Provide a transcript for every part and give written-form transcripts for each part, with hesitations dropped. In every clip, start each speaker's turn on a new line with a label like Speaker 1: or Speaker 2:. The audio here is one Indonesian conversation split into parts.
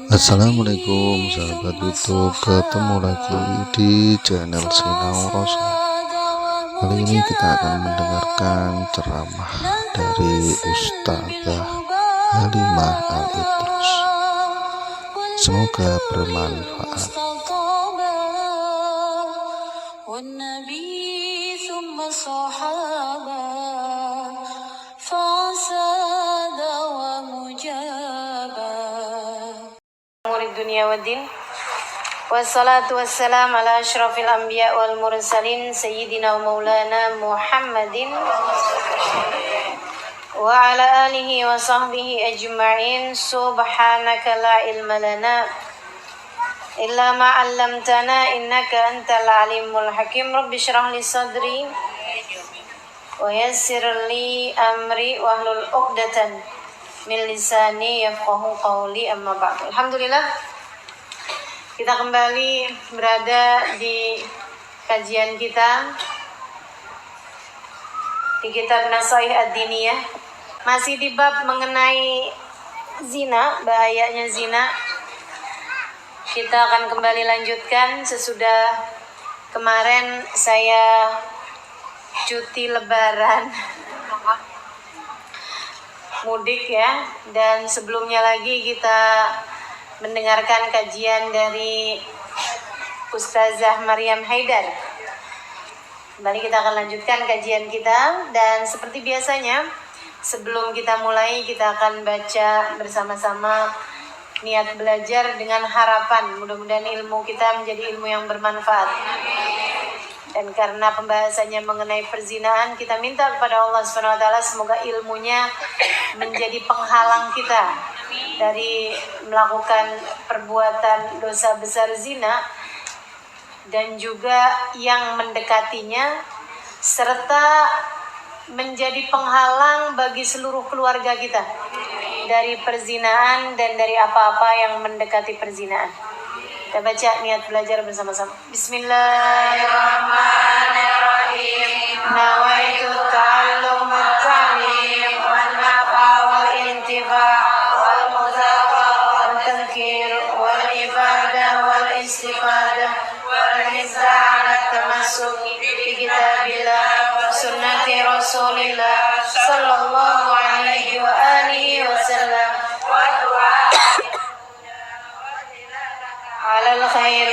Speaker 1: Assalamualaikum sahabat YouTube, ketemu lagi di channel Sinau Rasul. Kali ini kita akan mendengarkan ceramah dari Ustazah Halimah Al-Idrus. Semoga bermanfaat.
Speaker 2: Dunia waddin. Wassalatu wassalam ala asyrafil anbiya wal mursalin sayyidina wa maulana Muhammadin wa ala alihi wa sahbihi ajma'in. Subhanaka la ilma lana illa ma 'allamtana innaka antal alimul hakim. Rabbi shrah li sadri wa yassir li amri wahlul 'uqdatan min lisani yafqahu qawli, amma ba'd. Alhamdulillah, kita kembali berada di kajian kita di kitab Nasaih Ad-Diniyah, masih di bab mengenai zina, bahayanya zina. Kita akan kembali lanjutkan sesudah kemarin saya cuti lebaran mudik ya, dan sebelumnya lagi kita mendengarkan kajian dari Ustazah Maryam Haidar. Kembali kita akan lanjutkan kajian kita, dan seperti biasanya sebelum kita mulai kita akan baca bersama-sama niat belajar dengan harapan mudah-mudahan ilmu kita menjadi ilmu yang bermanfaat. Dan karena pembahasannya mengenai perzinaan, kita minta kepada Allah SWT semoga ilmunya menjadi penghalang kita dari melakukan perbuatan dosa besar zina dan juga yang mendekatinya, serta menjadi penghalang bagi seluruh keluarga kita dari perzinaan dan dari apa-apa yang mendekati perzinaan. Kita baca niat belajar bersama-sama. Bismillahirrahmanirrahim. Nawaitu ta'allum at-ta'lim wal nafa wal intifa' wal muzafa' wal tadhkir wal ifadah wal istifadah wal hizah ala tamassuk bi kitabillah wa sunnati rasulillah sallallahu alaihi wa alihi wa sallam wa du'a على الخير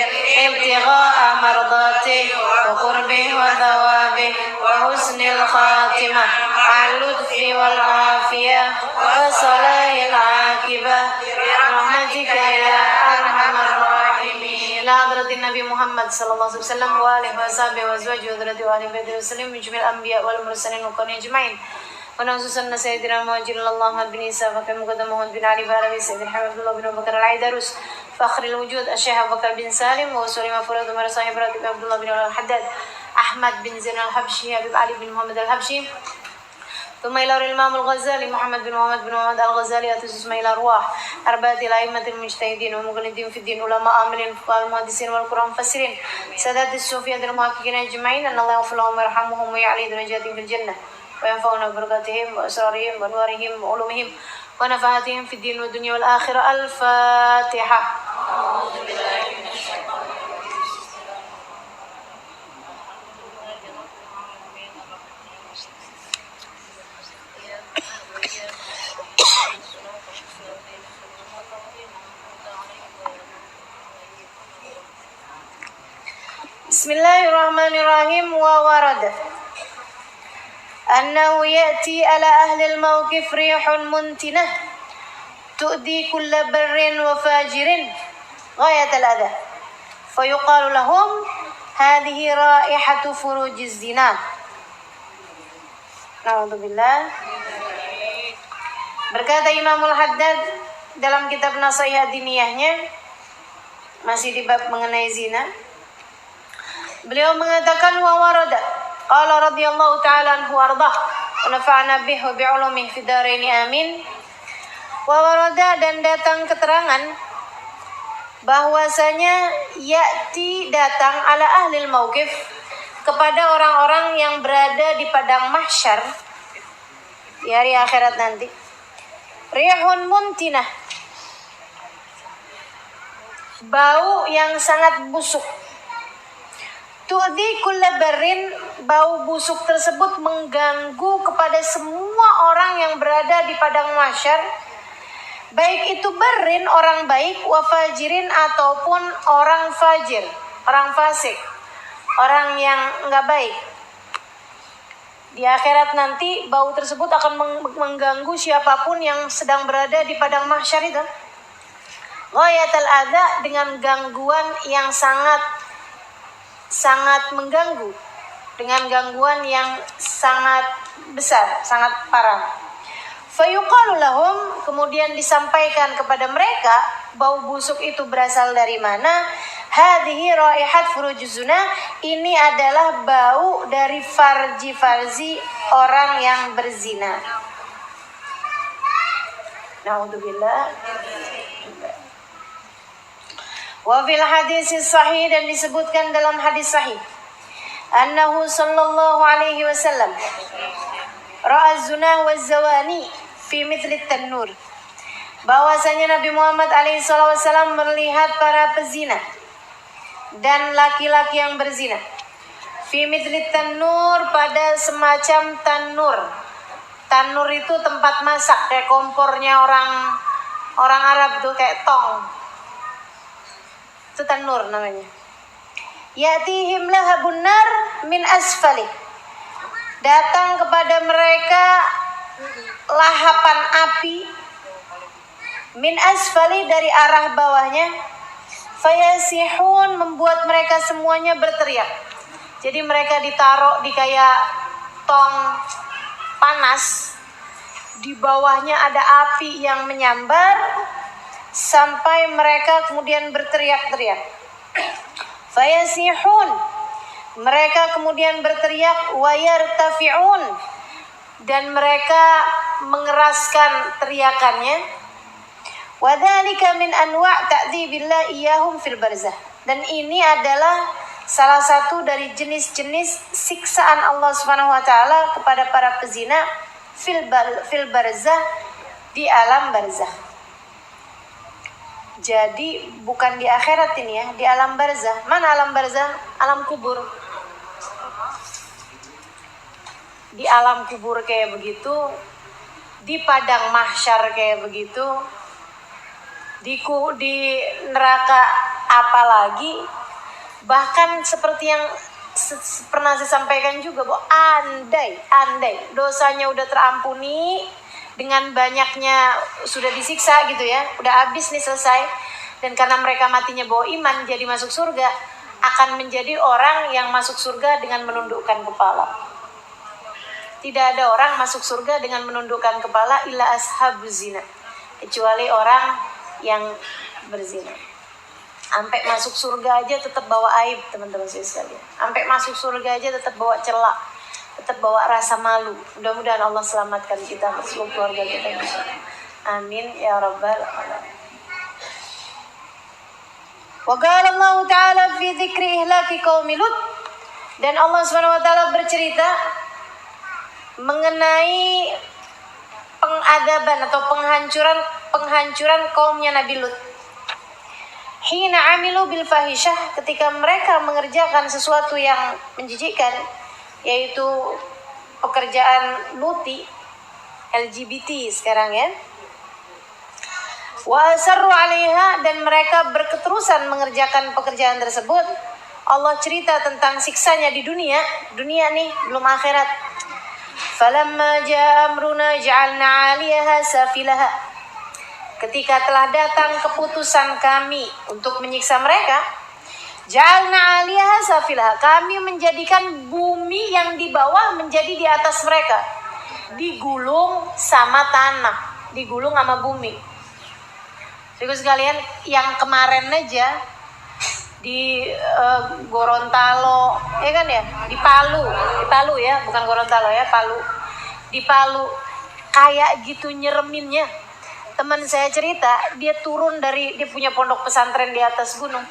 Speaker 2: ابتغاء مرضاته وقربه وثوابه وحسن الخاتمة مع اللطف والعافية وصلاح العاقبة برحمتك يا أرحم الراحمين. إلى حضرة النبي محمد صلى الله عليه وسلم وآله وصحبه وأزواجه وذريته وآل بيته وسلم من جميع الأنبياء والمرسلين والقرنين أجمعين. ونخصوصا سيدنا مهاجر الله بن عيسى فكان مقدمه بن علي بن سيد الحبيب عبد الله بن أبي بكر العيدروس فخر الوجود الشيخ أبو بكر بن سالم وسوري مفروض عمر صاحب راتب عبد الله بن الحداد أحمد بن زين الحبشي حبيب علي بن محمد الحبشي ثم إلى الإمام الغزالي محمد بن محمد الغزالي أتوسس إلى أرواح أربعة الأئمة المجتهدين ومقلدين في الدين علماء عاملين فقهاء المحدثين والقرآن مفسرين سادات الصوفية المحققين أجمعين أن الله يغفر لهم ويرحمهم ويعلي درجاتهم في الجنة وينفعنا ببركاتهم وأسرارهم وأنوارهم وعلومهم ونفعاتهم في الدين والدنيا والآخرة. الفاتحة. Bismillahirrahmanirrahim. Wa warada أنه يأتي على أهل الموقف ريح منتنة تؤذي كل بر وفاجر غاية الأذى فيقال لهم هذه رائحة فروج الزنا. Na'udzubillah. Berkata Imamul Haddad dalam kitab Nasaih Ad-Diniyahnya, masih di bab mengenai zina, beliau mengatakan wa warada qala radhiyallahu ta'ala anhu wardah wa nafa'na bihi wa bi'ulumihi fid dharain amin. Wa warada, dan datang keterangan bahwasanya ya'ti datang ala ahlil mauqif kepada orang-orang yang berada di padang mahsyar di hari akhirat nanti. Rihun muntinah, bau yang sangat busuk. Tu'di kulla barin, bau busuk tersebut mengganggu kepada semua orang yang berada di padang mahsyar, baik itu barin orang baik, wa fajirin ataupun orang fajir, orang fasik, orang yang enggak baik. Di akhirat nanti bau tersebut akan mengganggu siapapun yang sedang berada di padang mahsyar itu. Ghayatul adza, dengan gangguan yang sangat mengganggu, dengan gangguan yang sangat besar, sangat parah. Fayuqalu lahum, kemudian disampaikan kepada mereka, bau busuk itu berasal dari mana? Hadhihi raihat furujuzuna, ini adalah bau dari farji orang yang berzina. Naudzubillah. Wa fil hadis sahih, dan disebutkan dalam hadis sahih, annahu sallallahu alaihi wasallam ra'a zuna wa zawani fi mithli tanur, bahwasanya Nabi Muhammad alaihi wasallam melihat para pezina dan laki-laki yang berzina fi mithli tanur, pada semacam tanur. Tanur itu tempat masak, kayak kompornya orang Arab tuh, kayak tong. Itu tanur namanya. Yatihim lahabun nar min asfali, datang kepada mereka lahapan api min asfali, dari arah bawahnya. Fayasihun, membuat mereka semuanya berteriak. Jadi mereka ditaruh di kayak tong panas, di bawahnya ada api yang menyambar, sampai mereka kemudian berteriak-teriak. Fayasihun, mereka kemudian berteriak. Wayartafi'un, dan mereka mengeraskan teriakannya. Wadzalika min anwa' ta'dzibillah iyahum fil barzah, dan ini adalah salah satu dari jenis-jenis siksaan Allah Subhanahu wa taala kepada para pezina fil barzah, di alam barzah. Jadi bukan di akhirat ini ya, di alam barzah. Mana alam barzah? Alam kubur. Di alam kubur kayak begitu, di padang mahsyar kayak begitu, di neraka apalagi. Bahkan seperti yang pernah saya sampaikan juga, bahwa andai dosanya udah terampuni, dengan banyaknya sudah disiksa gitu ya, udah habis nih, selesai, dan karena mereka matinya bawa iman, jadi masuk surga, akan menjadi orang yang masuk surga dengan menundukkan kepala. Tidak ada orang masuk surga dengan menundukkan kepala illa ashabuz zina, kecuali orang yang berzina. Sampai masuk surga aja tetap bawa aib, teman-teman sekalian. Sampai masuk surga aja tetap bawa celak, tetap bawa rasa malu. Mudah-mudahan Allah selamatkan kita, seluruh keluarga kita. Amin ya rabbal alamin. Wa qala Allah Ta'ala fi dzikri ihlaki qaumi Lut, dan Allah Subhanahu wa taala bercerita mengenai pengadaban atau penghancuran kaumnya Nabi Lut. Hina amilu bil fahisyah, ketika mereka mengerjakan sesuatu yang menjijikkan, yaitu pekerjaan luti, LGBT sekarang ya. Wa asarru 'alaiha, dan mereka berketerusan mengerjakan pekerjaan tersebut. Allah cerita tentang siksanya di dunia nih, belum akhirat. Falamma ja'a amruna ja'alna 'aliyaha safilaha, ketika telah datang keputusan kami untuk menyiksa mereka, ja'alna 'aliyaha safilaha, kami menjadikan bumi yang di bawah menjadi di atas mereka, digulung sama tanah, digulung sama bumi. Jadi sekalian, yang kemarin aja di Gorontalo, ya kan ya, di Palu ya, bukan Gorontalo ya, di Palu, kayak gitu nyereminnya. Teman saya cerita, dia turun dia punya pondok pesantren di atas gunung,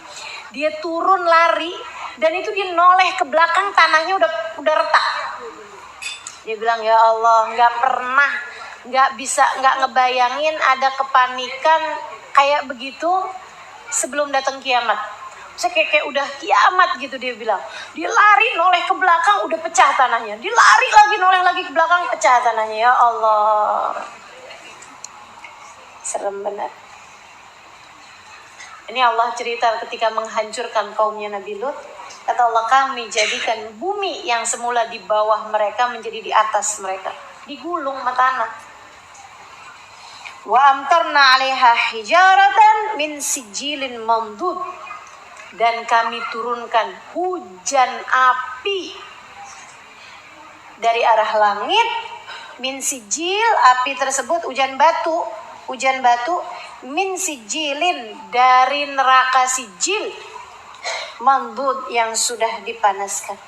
Speaker 2: dia turun lari, dan itu dia noleh ke belakang, tanahnya udah retak. Dia bilang, ya Allah, nggak bisa ngebayangin ada kepanikan kayak begitu sebelum datang kiamat. Saya kayak udah kiamat gitu, dia bilang. Dia lari noleh ke belakang, udah pecah tanahnya. Dia lari lagi, noleh lagi ke belakang, pecah tanahnya. Ya Allah, serem benar. Ini Allah cerita ketika menghancurkan kaumnya Nabi Lut. Kata Allah, kami jadikan bumi yang semula di bawah mereka menjadi di atas mereka, digulung sama tanah. Wa amtarna 'alaiha hijaratan min sijilin mamdud, dan kami turunkan hujan api dari arah langit, min sijil, api tersebut hujan batu, min sijilin, dari neraka sijil, mandud, yang sudah dipanaskan,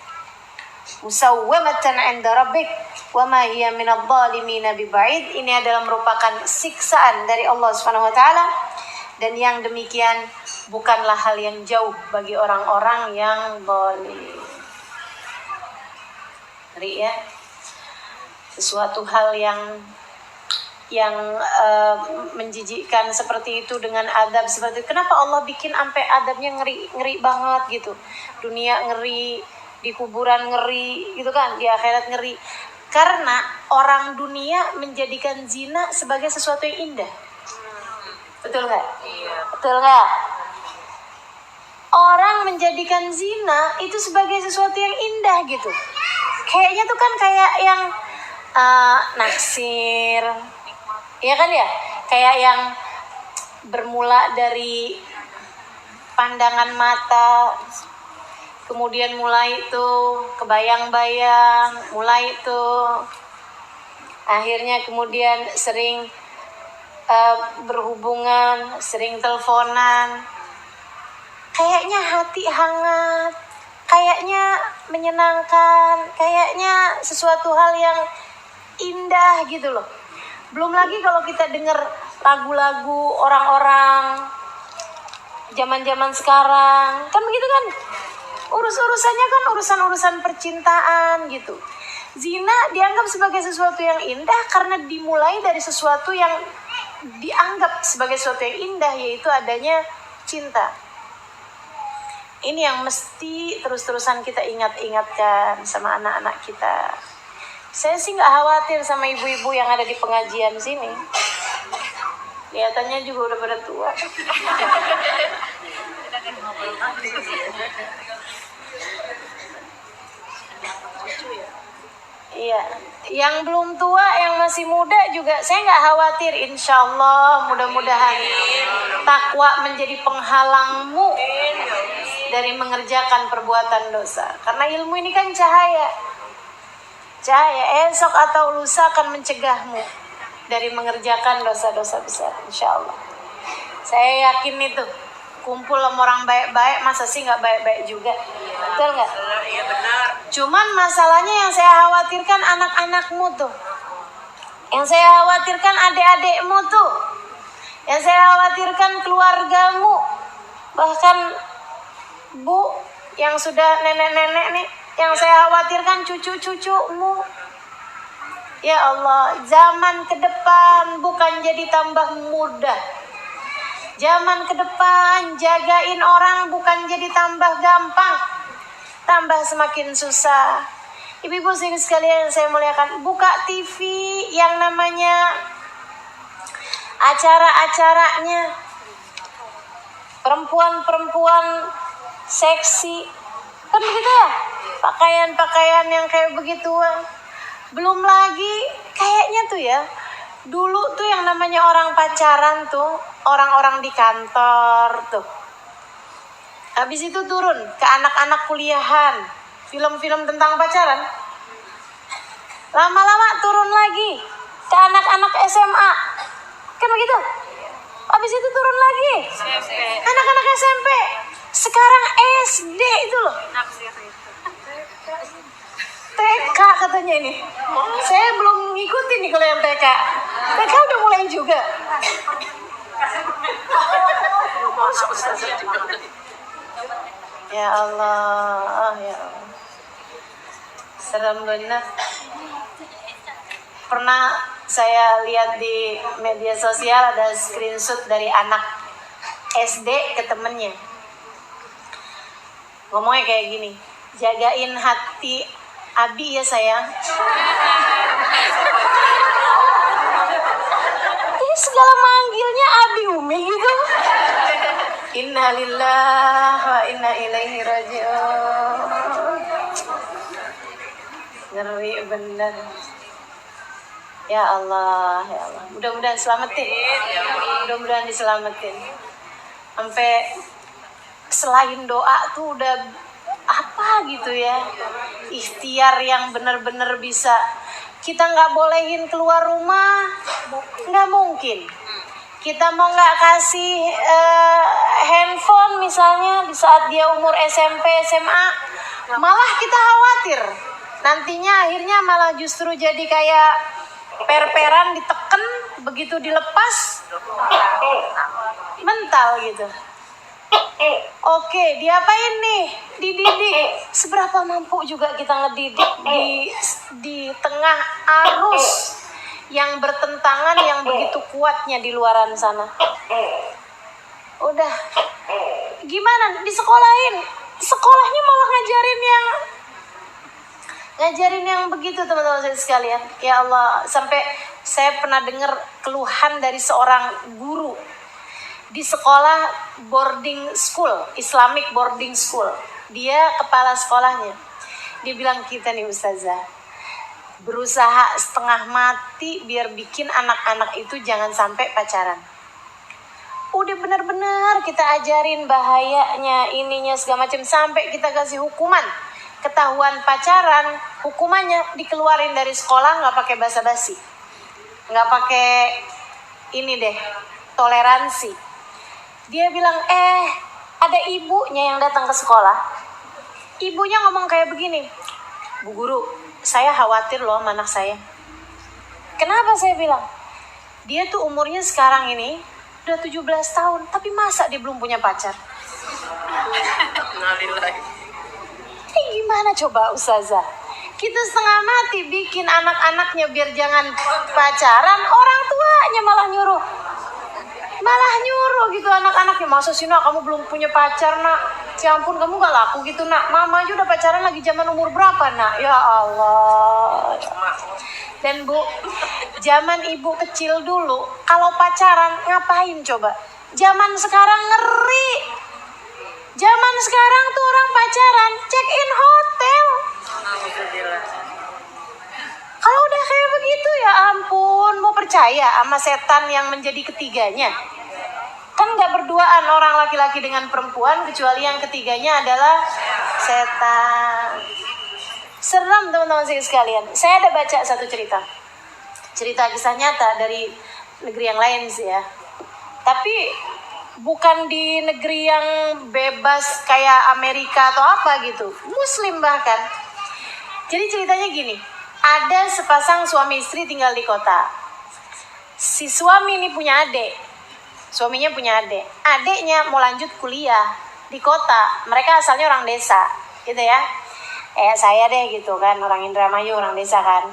Speaker 2: musawwamatan 'inda rabbik wa ma hiya minadh dhalimin biba'id. Ini adalah merupakan siksaan dari Allah Subhanahu wa taala, dan yang demikian bukanlah hal yang jauh bagi orang-orang yang zalim. Ngeri ya, sesuatu hal yang menjijikkan seperti itu dengan adab seperti itu. Kenapa Allah bikin sampai adabnya ngeri banget gitu? Dunia ngeri, di kuburan ngeri gitu kan, di akhirat ngeri. Karena orang dunia menjadikan zina sebagai sesuatu yang indah. Betul nggak? Iya. Betul nggak? Orang menjadikan zina itu sebagai sesuatu yang indah gitu. Kayaknya tuh kan kayak yang naksir, ya kan ya? Kayak yang bermula dari pandangan mata, kemudian mulai tuh kebayang-bayang, mulai tuh akhirnya kemudian sering berhubungan, sering teleponan. Kayaknya hati hangat, kayaknya menyenangkan, kayaknya sesuatu hal yang indah gitu loh. Belum lagi kalau kita dengar lagu-lagu orang-orang zaman-zaman sekarang, kan begitu kan? Urus-urusannya kan urusan-urusan percintaan gitu. Zina dianggap sebagai sesuatu yang indah karena dimulai dari sesuatu yang dianggap sebagai sesuatu yang indah, yaitu adanya cinta. Ini yang mesti terus-terusan kita ingat-ingatkan sama anak-anak kita. Saya sih nggak khawatir sama ibu-ibu yang ada di pengajian sini. Kelihatannya juga udah pada tua. Iya, yang belum tua, yang masih muda juga saya nggak khawatir. Insya Allah, mudah-mudahan takwa menjadi penghalangmu dari mengerjakan perbuatan dosa. Karena ilmu ini kan cahaya. Cahaya esok atau lusa akan mencegahmu dari mengerjakan dosa-dosa besar. Insya Allah. Saya yakin itu. Kumpul sama orang baik-baik, masa sih nggak baik-baik juga? Betul nggak? Iya benar. Cuman masalahnya yang saya khawatirkan anak-anakmu tuh. Yang saya khawatirkan adik-adikmu tuh. Yang saya khawatirkan keluargamu. Bahkan Bu yang sudah nenek-nenek nih. Yang saya khawatirkan cucu-cucumu. Ya Allah, zaman ke depan bukan jadi tambah mudah. Zaman ke depan jagain orang bukan jadi tambah gampang, tambah semakin susah. Ibu-ibu sekalian yang saya muliakan, buka TV yang namanya acara-acaranya perempuan-perempuan seksi, kan begitu ya? Pakaian-pakaian yang kayak begituan. Belum lagi kayaknya tuh ya, dulu tuh yang namanya orang pacaran tuh, orang-orang di kantor tuh. Habis itu turun ke anak-anak kuliahan, film-film tentang pacaran. Lama-lama turun lagi ke anak-anak SMA. Kan begitu? Habis itu turun lagi anak-anak SMP. Sekarang SD itu loh. TK katanya ini. Saya belum ngikutin nih kalau yang TK. TK udah mulai juga. Ya Allah, ya Allah. Serem benar. pernah saya lihat di media sosial ada screenshot dari anak SD ke temennya. Ngomongnya kayak gini, jagain hati Abi ya sayang. Ini segala manggilnya Abi Umi gitu. Innalillahi wa inna ilaihi raji'un. Ngeri bener. Ya Allah, ya Allah. Mudah-mudahan selamatin. Mudah-mudahan diselamatin. Sampai selain doa tuh udah apa gitu ya, ikhtiar yang benar-benar bisa. Kita nggak bolehin keluar rumah, nggak mungkin. Kita mau nggak kasih handphone misalnya di saat dia umur SMP, SMA, malah kita khawatir. Nantinya akhirnya malah justru jadi kayak per-peran diteken, begitu dilepas, mental gitu. Oke, diapain nih? Dididik. Seberapa mampu juga kita ngedidik di tengah arus yang bertentangan yang begitu kuatnya di luaran sana. Udah, gimana? Disekolahin. Sekolahnya malah ngajarin yang begitu, teman-teman saya sekalian. Ya Allah, sampai saya pernah dengar keluhan dari seorang guru di sekolah boarding school, Islamic boarding school. Dia kepala sekolahnya. Dia bilang, kita nih ustazah berusaha setengah mati biar bikin anak-anak itu jangan sampai pacaran. Udah benar-benar kita ajarin bahayanya ininya segala macam, sampai kita kasih hukuman. Ketahuan pacaran, hukumannya dikeluarin dari sekolah, nggak pakai basa-basi, nggak pakai ini deh, toleransi. Dia bilang, ada ibunya yang datang ke sekolah. Ibunya ngomong kayak begini, Bu Guru, saya khawatir loh sama anak saya. Kenapa saya bilang? Dia tuh umurnya sekarang ini udah 17 tahun, tapi masa dia belum punya pacar? Gimana coba ustazah? Kita setengah mati bikin anak-anaknya biar jangan pacaran, orang tuanya malah nyuruh gitu anak-anaknya. Masa sih nak kamu belum punya pacar nak? Ya ampun, kamu gak laku gitu nak. Mama aja udah pacaran lagi zaman umur berapa nak? Ya Allah. Dan Bu, zaman ibu kecil dulu kalau pacaran ngapain coba? Zaman sekarang ngeri. Zaman sekarang tuh orang pacaran check in hotel. Kalau udah kayak begitu ya ampun, mau percaya sama setan yang menjadi ketiganya? Kan gak berduaan orang laki-laki dengan perempuan, kecuali yang ketiganya adalah setan. Serem teman-teman sekalian. Saya ada baca satu cerita kisah nyata dari negeri yang lain sih ya. Tapi bukan di negeri yang bebas kayak Amerika atau apa gitu, Muslim bahkan. Jadi ceritanya gini, ada sepasang suami istri tinggal di kota. Si suami ini punya adik, suaminya punya adik. Adiknya mau lanjut kuliah di kota, mereka asalnya orang desa gitu ya. Saya deh gitu kan, orang Indramayu, orang desa kan.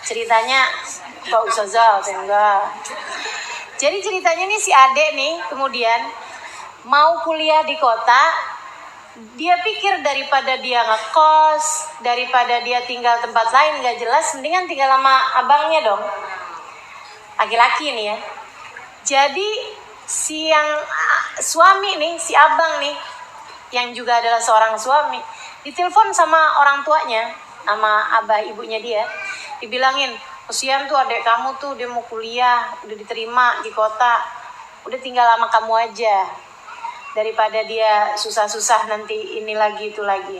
Speaker 2: Ceritanya Pak Ustazah, enggak. Jadi ceritanya nih si adek nih kemudian mau kuliah di kota. Dia pikir daripada dia ngekos, daripada dia tinggal tempat lain gak jelas, mendingan tinggal sama abangnya dong. Laki-laki nih ya. Jadi si yang suami nih, si abang nih, yang juga adalah seorang suami, ditelepon sama orang tuanya, sama abah ibunya dia. Dibilangin, kesian tuh adek kamu tuh, dia mau kuliah, udah diterima di kota, udah tinggal sama kamu aja, daripada dia susah-susah nanti ini lagi itu lagi.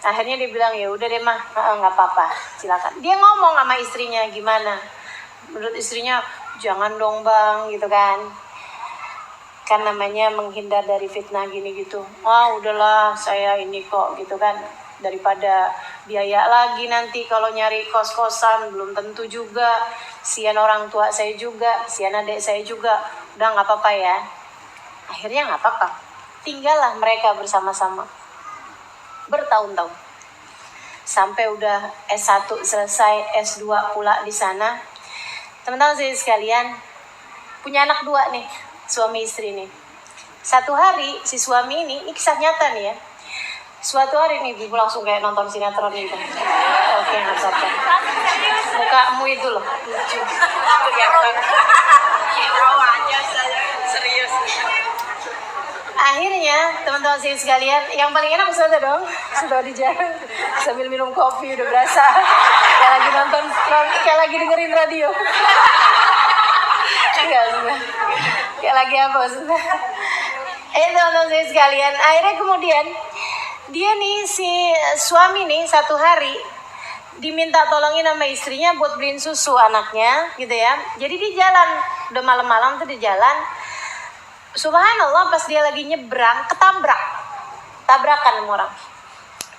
Speaker 2: Akhirnya dia bilang, ya udah deh mah, nggak apa-apa, silakan. Dia ngomong sama istrinya gimana? Menurut istrinya, jangan dong bang, gitu kan? Kan namanya menghindar dari fitnah gini gitu. Udahlah, saya ini kok, gitu kan? Daripada biaya lagi nanti kalau nyari kos-kosan, belum tentu juga. Sian orang tua saya juga, sian adik saya juga. Udah nggak apa-apa ya. Akhirnya nggak apa-apa. Tinggallah mereka bersama-sama bertahun-tahun. sampai udah S1 selesai, S2 pula di sana. Teman-teman sekalian, punya anak 2 nih, suami istri nih. Satu hari si suami ini kisah nyata nih ya. Suatu hari nih ibu langsung kayak nonton sinetron gitu. Oke, ngapsakan. Mukamu itu loh lucu. Serius. Akhirnya teman-teman sekalian, yang paling enak Ustazah dong, sudah di jalan sambil minum kopi udah berasa kayak lagi nonton, kayak lagi dengerin radio. Enggak Ustazah, kayak lagi apa Ustazah? Teman-teman sekalian, akhirnya kemudian dia nih si suami nih satu hari diminta tolongin sama istrinya buat beliin susu anaknya gitu ya. Jadi di jalan, udah malam-malam tuh di jalan, subhanallah pas dia lagi nyebrang tabrakan sama orang,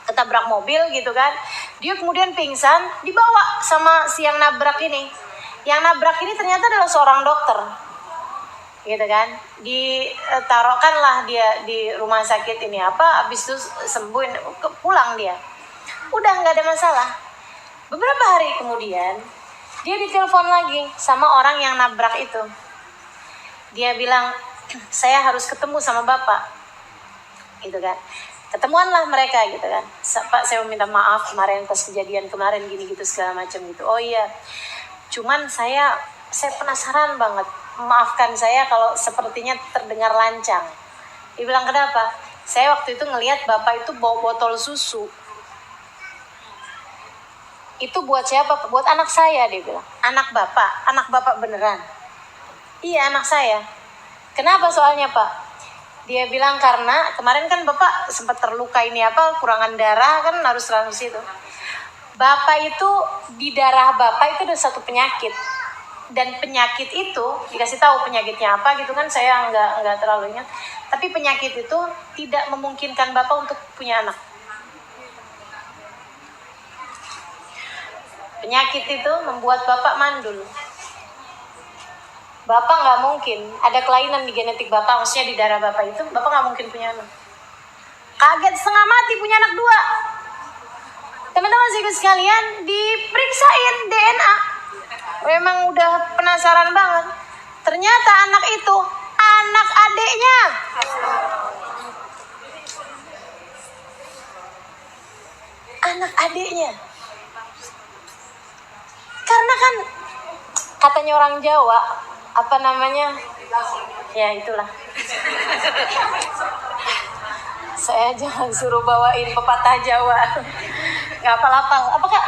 Speaker 2: ketabrak mobil gitu kan. Dia kemudian pingsan, dibawa sama si yang nabrak ini. Yang nabrak ini ternyata adalah seorang dokter gitu kan. Ditaruhkanlah dia di rumah sakit ini habis itu sembuh, pulang dia udah nggak ada masalah. Beberapa hari kemudian dia ditelepon lagi sama orang yang nabrak itu. Dia bilang, saya harus ketemu sama bapak gitu kan. Ketemuanlah mereka gitu kan. Pak, saya minta maaf kemarin pas kejadian kemarin gini gitu segala macam gitu. Oh iya, cuman saya penasaran banget, maafkan saya kalau sepertinya terdengar lancang. Dia bilang, kenapa? Saya waktu itu ngelihat bapak itu bawa botol susu. Itu buat siapa? Buat anak saya, dia bilang. Anak bapak beneran? Iya, anak saya. Kenapa soalnya Pak? Dia bilang karena kemarin kan bapak sempat terluka ini kurangan darah kan, harus transfusi itu. Bapak itu di darah bapak itu ada satu penyakit. Dan penyakit itu dikasih tahu penyakitnya apa gitu kan, saya nggak terlalu ingat. Tapi penyakit itu tidak memungkinkan bapak untuk punya anak. Penyakit itu membuat bapak mandul. Bapak nggak mungkin ada kelainan di genetik bapak, maksudnya di darah bapak itu, bapak nggak mungkin punya anak. Kaget setengah mati punya anak 2. Teman-teman sekalian, diperiksain DNA. Memang udah penasaran banget. Ternyata anak itu anak adiknya. Anak adiknya. Karena kan katanya orang Jawa, ya itulah. Saya jangan suruh bawain pepatah Jawa. Nggak apal-apal. Apa Kak?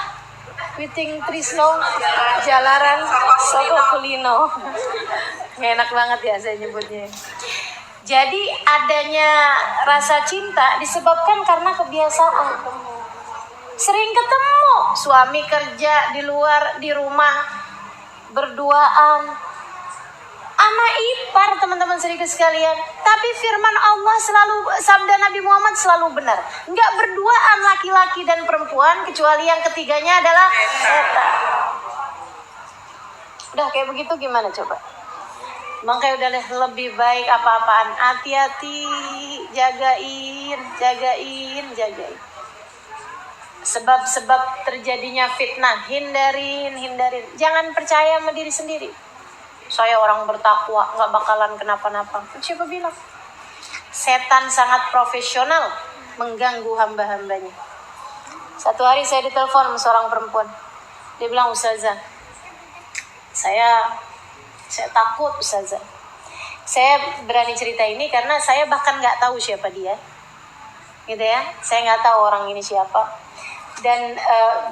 Speaker 2: Witing Trisno Jalaran Soko Kulino. Nggak enak banget ya saya nyebutnya. Jadi adanya rasa cinta disebabkan karena kebiasaan. Sering ketemu, suami kerja di luar, di rumah berduaan. Ama ipar teman-teman sekalian. Tapi firman Allah selalu, sabda Nabi Muhammad selalu benar. Enggak berduaan laki-laki dan perempuan kecuali yang ketiganya adalah setan. Udah kayak begitu gimana coba? Makanya udah lebih baik apa-apaan. Hati-hati, jagain. Sebab-sebab terjadinya fitnah, hindarin. Jangan percaya sama diri sendiri. Saya orang bertakwa, nggak bakalan kenapa-napa. Siapa bilang? Setan sangat profesional mengganggu hamba-hambanya. Satu hari saya ditelepon sama seorang perempuan. Dia bilang, Ustazah, saya takut Ustazah. Saya berani cerita ini karena saya bahkan nggak tahu siapa dia. Gitu ya, saya nggak tahu orang ini siapa. Dan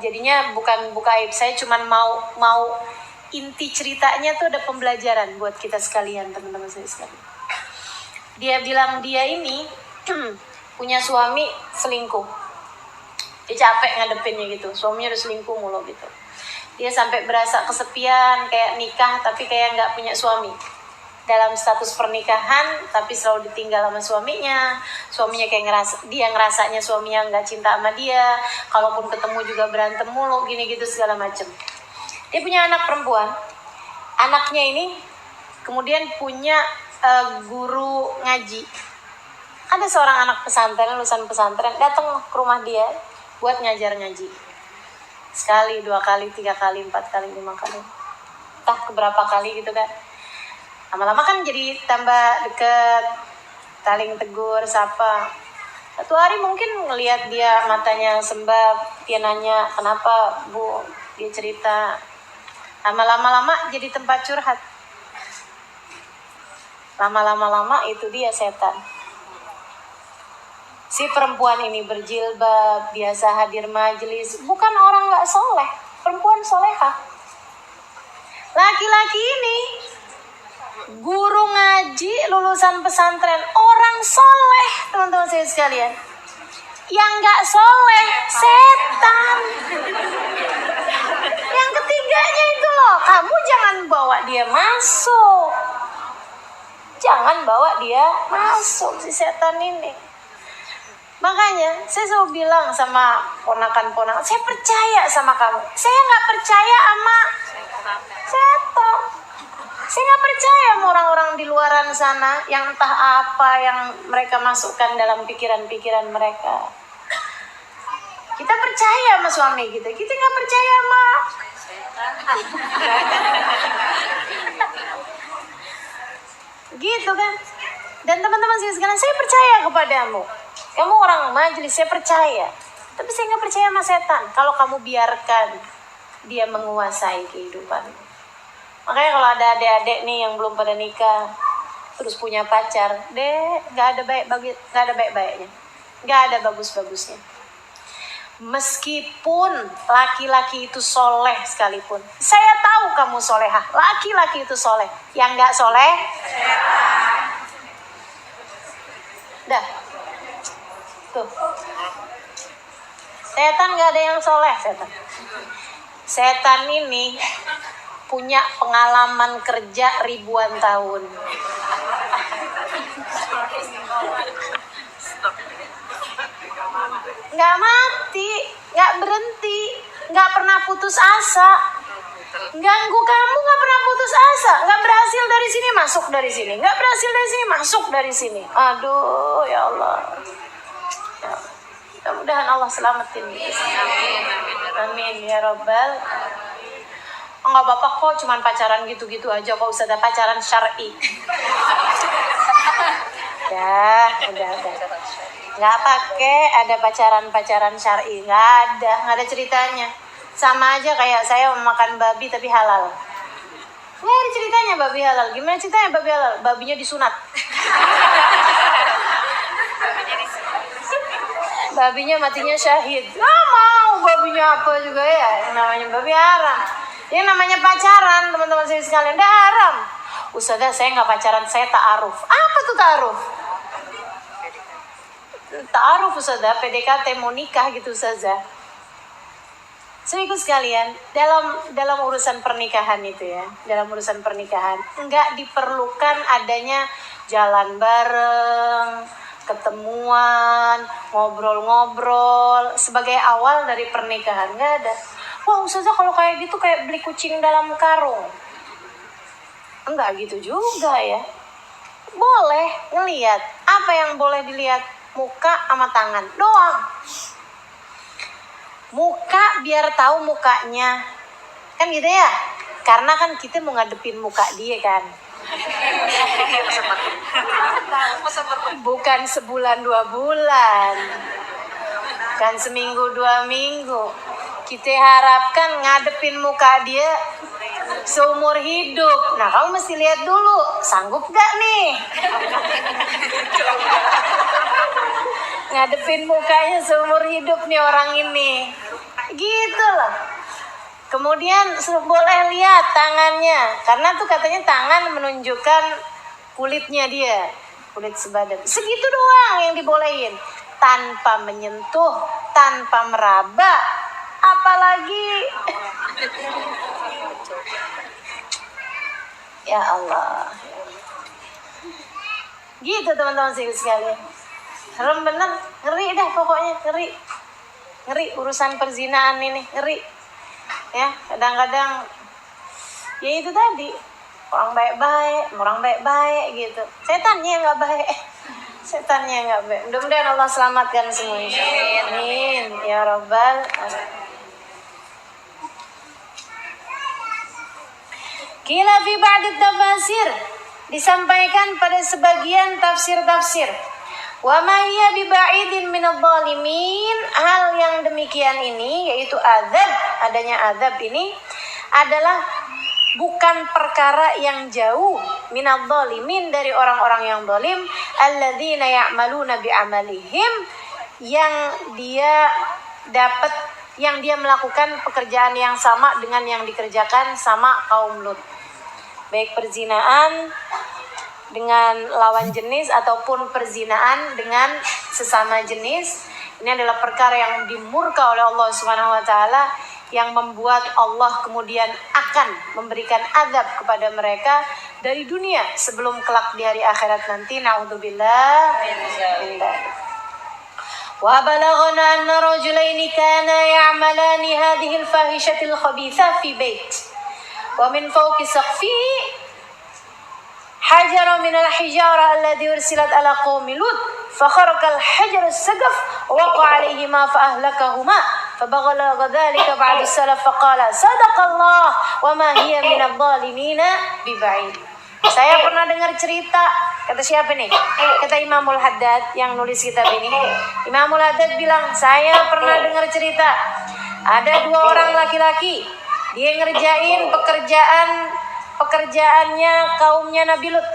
Speaker 2: jadinya bukan buka aib, saya cuma mau inti ceritanya tuh ada pembelajaran buat kita sekalian, teman-teman saya sekalian. Dia bilang dia ini punya suami selingkuh. Dia capek ngadepinnya gitu, suaminya udah selingkuh mulu gitu. Dia sampai berasa kesepian, kayak nikah tapi kayak nggak punya suami. Dalam status pernikahan tapi selalu ditinggal sama suaminya kayak ngerasanya suaminya nggak cinta sama dia, kalaupun ketemu juga berantem mulu gini gitu segala macem. Dia punya anak perempuan. Anaknya ini kemudian punya guru ngaji. Ada seorang anak pesantren, lulusan pesantren, datang ke rumah dia. buat ngajar ngaji. Sekali, 2 kali, 3 kali, 4 kali, 5 kali. Entah keberapa kali gitu kan. Lama-lama kan jadi tambah deket, saling tegur, sapa. Satu hari mungkin ngelihat dia matanya sembab, dia nanya, kenapa Bu? Dia cerita. Lama-lama jadi tempat curhat. Lama-lama itu dia setan. Si perempuan ini berjilbab, biasa hadir majelis, bukan orang gak soleh, perempuan solehah. Laki-laki ini guru ngaji, lulusan pesantren, orang soleh, teman-teman saya sekalian. Yang gak soleh, setan. Yang ketiganya itu loh, kamu jangan bawa dia masuk. Jangan bawa dia masuk si setan ini. Makanya saya selalu bilang sama ponakan-ponakan, saya percaya sama kamu. Saya gak percaya sama setan. Saya gak percaya sama orang-orang di luaran sana yang entah apa yang mereka masukkan dalam pikiran-pikiran mereka. Kita percaya sama suami kita gak percaya sama gitu kan. Dan teman-teman sekalian, saya percaya kepadamu. Kamu orang majelis, saya percaya. Tapi saya gak percaya sama setan kalau kamu biarkan dia menguasai kehidupanmu. Makanya kalau ada adik-adik nih yang belum pada nikah, terus punya pacar, gak ada baik-baiknya, gak ada bagus-bagusnya. Meskipun laki-laki itu soleh sekalipun, saya tahu kamu solehah, laki-laki itu soleh, yang gak soleh, dah, tuh, setan gak ada yang soleh, setan ini punya pengalaman kerja ribuan tahun. Nggak mati, nggak berhenti, nggak pernah putus asa. Ganggu kamu nggak pernah putus asa. Nggak berhasil dari sini, masuk dari sini. Nggak berhasil dari sini, masuk dari sini. Aduh, ya Allah. Ya, mudah-mudahan Allah selamatin kita. Amin ya Rabbal. Nggak apa-apa kok, cuman pacaran gitu-gitu aja kok, usah ada pacaran syar'i. udah. Nggak pakai ada pacaran syar'i, nggak ada ceritanya. Sama aja kayak saya memakan babi tapi halal. Nggak ada ceritanya babi halal. Gimana ceritanya babi halal? Babinya disunat. Babinya matinya syahid. Nggak mau babinya apa juga ya. Namanya babi haram. Yang namanya pacaran, teman-teman saya sekalian, dah haram. Ustazah, saya nggak pacaran, saya ta'aruf. Apa tuh ta'aruf? Ta'aruf Ustazah, PDKT mau nikah gitu Ustazah. Seminggu sekalian, dalam urusan pernikahan itu ya, dalam urusan pernikahan, nggak diperlukan adanya jalan bareng, ketemuan, ngobrol-ngobrol sebagai awal dari pernikahan, nggak ada. Wah Ustazah kalau kayak gitu kayak beli kucing dalam karung. Enggak gitu juga ya. Boleh ngelihat. Apa yang boleh dilihat? Muka sama tangan doang. Muka biar tahu mukanya. Kan gitu ya? Karena kan kita mau ngadepin muka dia kan. Bukan sebulan 2 bulan. Bukan seminggu 2 minggu. Kita harapkan ngadepin muka dia seumur hidup. Nah, kamu mesti lihat dulu, sanggup gak nih? Ngadepin mukanya seumur hidup nih orang ini. Gitu loh. Kemudian boleh lihat tangannya. Karena tuh katanya tangan menunjukkan kulitnya dia. Kulit sebadan. Segitu doang yang dibolehin. Tanpa menyentuh, tanpa meraba. Apalagi ya Allah. Gitu teman-teman sekalian. Serem bener, ngeri dah pokoknya, ngeri urusan perzinaan ini, ngeri. Ya, kadang-kadang ya itu tadi, orang baik-baik gitu. Setannya yang nggak baik. Setannya nggak baik. Mudah-mudahan Allah selamatkan semua. Amin. Ya Rabbal Alamin. Qila fi ba'd tafasir, disampaikan pada sebagian tafsir-tafsir. Wa ma hiya biba'idin minadh dhalimin, hal yang demikian ini yaitu azab, adanya azab ini adalah bukan perkara yang jauh minadh dhalimin, dari orang-orang yang zalim, alladzina ya'maluna bi'amalihim, yang dia melakukan pekerjaan yang sama dengan yang dikerjakan sama kaum Lut. Baik perzinaan dengan lawan jenis ataupun perzinaan dengan sesama jenis. Ini adalah perkara yang dimurka oleh Allah Subhanahu wa taala, yang membuat Allah kemudian akan memberikan azab kepada mereka dari dunia sebelum kelak di hari akhirat nanti. Na'udzubillah min dzalik. Wa balaghana anna rajulaini kana ya'malani hadhihi al-fahishati al-khabitha fi bait wa min fawqi saqfihi hajara min al-hijara alladhi ursilat ala qaumi Lut fa kharaqa al-hajar as-saqaf wa waqa'a alayhima fa ahlakahuma fa baghala dhalika ba'du salaf fa qala sadaqallah wa ma hiya min adh-dhalimin biba'id. Saya pernah dengar cerita, kata siapa nih? Kata Imamul Haddad yang nulis kitab ini. Imamul Haddad bilang, saya pernah dengar cerita, ada 2 orang laki-laki, dia ngerjain pekerjaannya kaumnya Nabi Lut,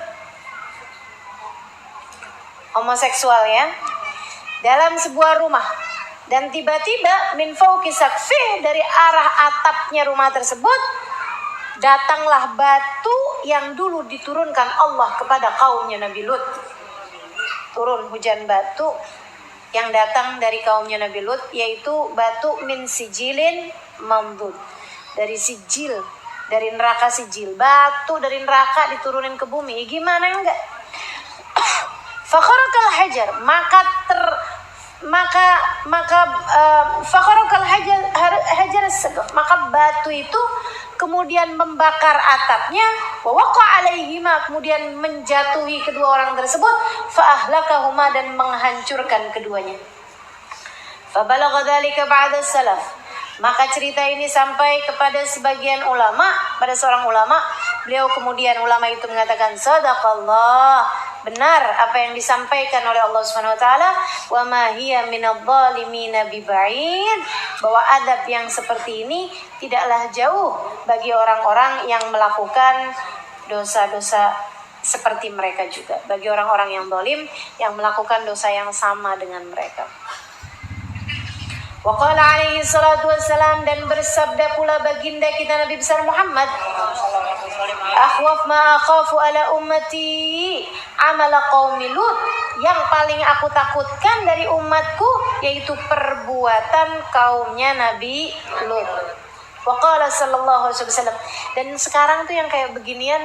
Speaker 2: homoseksual ya, dalam sebuah rumah. Dan tiba-tiba min fauqi saqfi, dari arah atapnya rumah tersebut datanglah batu yang dulu diturunkan Allah kepada kaumnya Nabi Lut. Turun hujan batu yang datang dari kaumnya Nabi Lut, yaitu batu min sijilin mamdud, dari sijil, dari neraka sijil. Batu dari neraka diturunin ke bumi, gimana enggak? Fakharakal hajar, maka batu itu kemudian membakar atapnya, wa waqa alaihima, kemudian menjatuhi kedua orang tersebut, fa ahlakahuma, dan menghancurkan keduanya. Fa balagha dzalika ba'da salaf, maka cerita ini sampai kepada sebagian ulama, pada seorang ulama. Beliau kemudian, ulama itu mengatakan, sadaqallah, benar apa yang disampaikan oleh Allah Subhanahu wa taala, wa ma hiya minadh dhalimin biba'id, bahwa adab yang seperti ini tidaklah jauh bagi orang-orang yang melakukan dosa-dosa seperti mereka juga, bagi orang-orang yang zalim yang melakukan dosa yang sama dengan mereka. Wa qala alaihi salatu wassalam, dan bersabda pula baginda kita Nabi besar Muhammad, akhwaf ma akhafu ala ummati amala qaumi Lut, yang paling aku takutkan dari umatku yaitu perbuatan kaumnya Nabi Lut. Wa qala sallallahu alaihi wasallam, dan sekarang tuh yang kayak beginian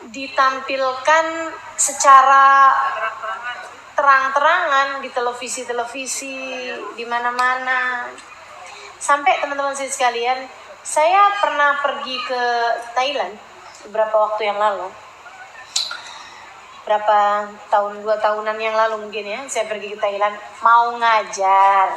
Speaker 2: ditampilkan secara terang-terangan di televisi di mana-mana. Sampai teman-teman saya sekalian, saya pernah pergi ke Thailand beberapa waktu yang lalu. Berapa tahun, 2 tahunan yang lalu mungkin ya, saya pergi ke Thailand mau ngajar.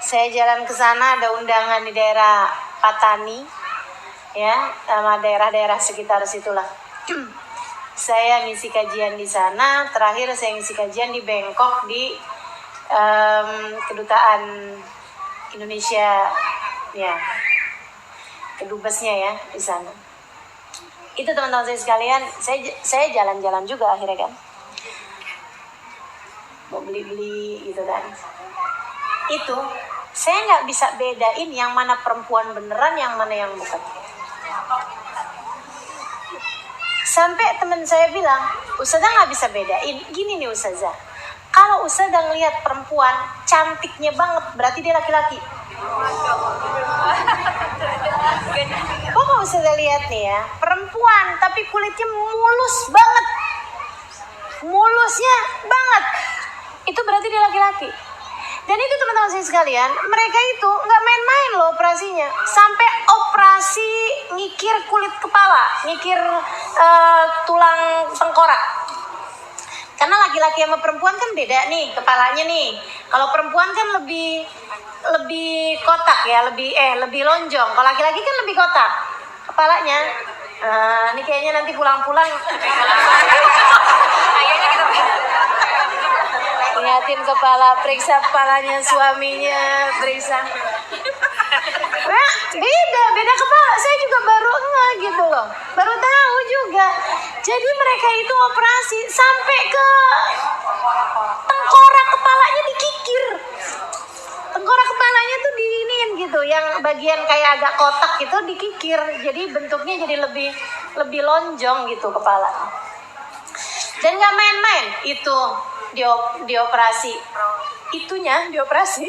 Speaker 2: Saya jalan ke sana, ada undangan di daerah Patani, ya, sama daerah-daerah sekitar situlah. Saya ngisi kajian di sana. Terakhir saya ngisi kajian di Bangkok, di kedutaan Indonesia, ya, kedubesnya ya di sana. Itu teman-teman saya sekalian, saya jalan-jalan juga akhirnya kan, mau beli-beli gitu kan. Itu saya nggak bisa bedain yang mana perempuan beneran, yang mana yang bukan. Sampai teman saya bilang, Ustazah nggak bisa bedain. Gini nih Ustazah, kalau Ustazah ngelihat perempuan cantiknya banget, berarti dia laki-laki. Kok Ustazah lihat nih ya, perempuan tapi kulitnya mulus banget, mulusnya banget, itu berarti dia laki-laki. Dan itu teman-teman saya sekalian, mereka itu nggak main-main loh operasinya. Sampai operasi ngikir kulit kepala, ngikir tulang tengkorak. Karena laki-laki sama perempuan kan beda nih kepalanya nih. Kalau perempuan kan lebih kotak ya, lebih lonjong. Kalau laki-laki kan lebih kotak kepalanya. Ini kayaknya nanti pulang-pulang ingatin periksa kepalanya suaminya, periksa. Nah, beda kepala. Saya juga baru gitu loh, baru tahu juga. Jadi mereka itu operasi sampai ke tengkorak kepalanya dikikir. Tengkorak kepalanya tuh diiniin gitu, yang bagian kayak agak kotak gitu dikikir. Jadi bentuknya jadi lebih lonjong gitu kepala. Dan nggak main-main itu dioperasi. Itunya dioperasi.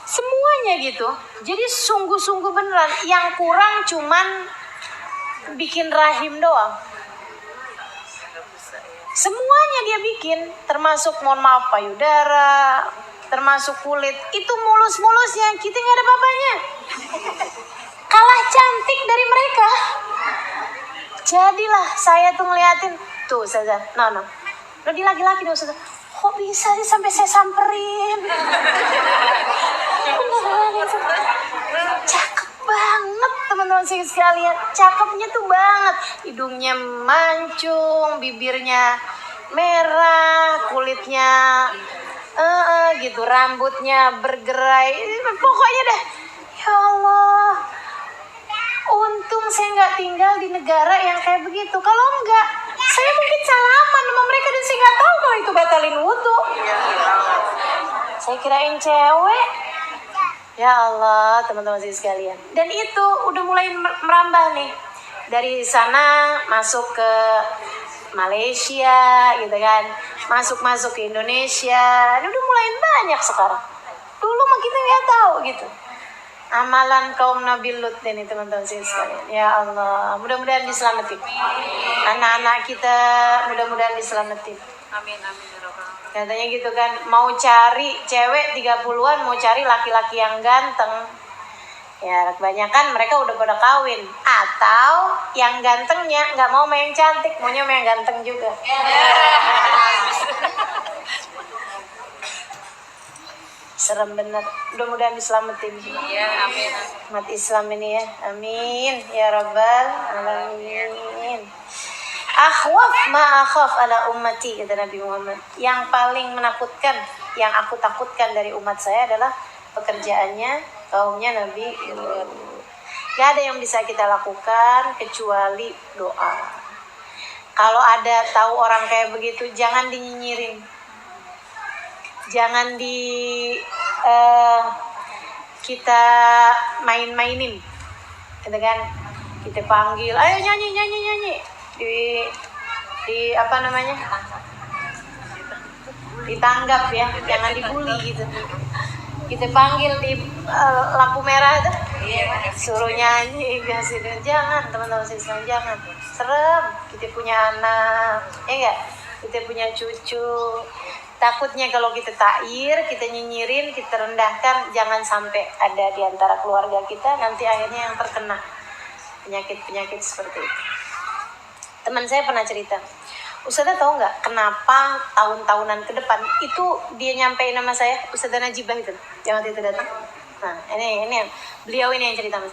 Speaker 2: Semuanya gitu. Jadi sungguh-sungguh beneran. Yang kurang cuman bikin rahim doang. Semuanya dia bikin, termasuk mohon maaf payudara, termasuk kulit. Itu mulus-mulusnya, kita nggak ada apa-apanya. Kalah cantik dari mereka. Jadilah saya tuh ngeliatin tuh saja, no. Udah di laki-laki dong, kok bisa sih sampai saya samperin? Cakep banget teman-teman sekalian, cakepnya tuh banget. Hidungnya mancung, bibirnya merah, kulitnya gitu, rambutnya bergerai. Pokoknya dah, ya Allah. Untung saya nggak tinggal di negara yang kayak begitu. Kalau enggak, saya mungkin salaman sama mereka dan saya nggak tahu kalau itu batalin wudhu. Saya kirain cewek. Ya Allah, teman-teman sekalian. Dan itu udah mulai merambah nih. Dari sana masuk ke Malaysia gitu kan. Masuk ke Indonesia. Ini udah mulai banyak sekarang. Dulu mah kita nggak tahu gitu. Amalan kaum Nabi Lut ini teman-teman sekalian. Ya Allah, mudah-mudahan diselamatin. Anak-anak kita mudah-mudahan diselamatin.
Speaker 3: Amin.
Speaker 2: Katanya gitu kan, mau cari cewek 30-an, mau cari laki-laki yang ganteng. Ya kebanyakan mereka udah pada kawin. Atau yang gantengnya nggak mau main cantik, maunya main ganteng juga. Serem bener. Mudah-mudahan diselamatin.
Speaker 3: Iya, amin.
Speaker 2: Umat Islam ini ya. Amin. Ya Rabbal Alamin. Akhwaf ma akhaf ala ummati, kata Nabi Muhammad. Yang paling menakutkan, yang aku takutkan dari umat saya adalah pekerjaannya kaumnya Nabi Lut. Gak ada yang bisa kita lakukan kecuali doa. Kalau ada tahu orang kayak begitu, jangan dinyinyirin. Jangan kita main-mainin, gitu kan? Kita panggil, ayo nyanyi di apa namanya? Ditanggap ya, jangan dibully gitu. Kita panggil di lampu merah itu, suruh nyanyi, jangan teman-teman sekalian, jangan. Serem, kita punya anak, ya enggak? Kita punya cucu. Takutnya kalau kita tair, kita nyinyirin, kita rendahkan, jangan sampai ada di antara keluarga kita, nanti akhirnya yang terkena penyakit-penyakit seperti itu. Teman saya pernah cerita, Ustazah tahu nggak kenapa tahun-tahunan ke depan itu dia nyampein nama saya, Ustazah Najibah itu, yang waktu itu datang. Nah, ini beliau ini yang cerita mas.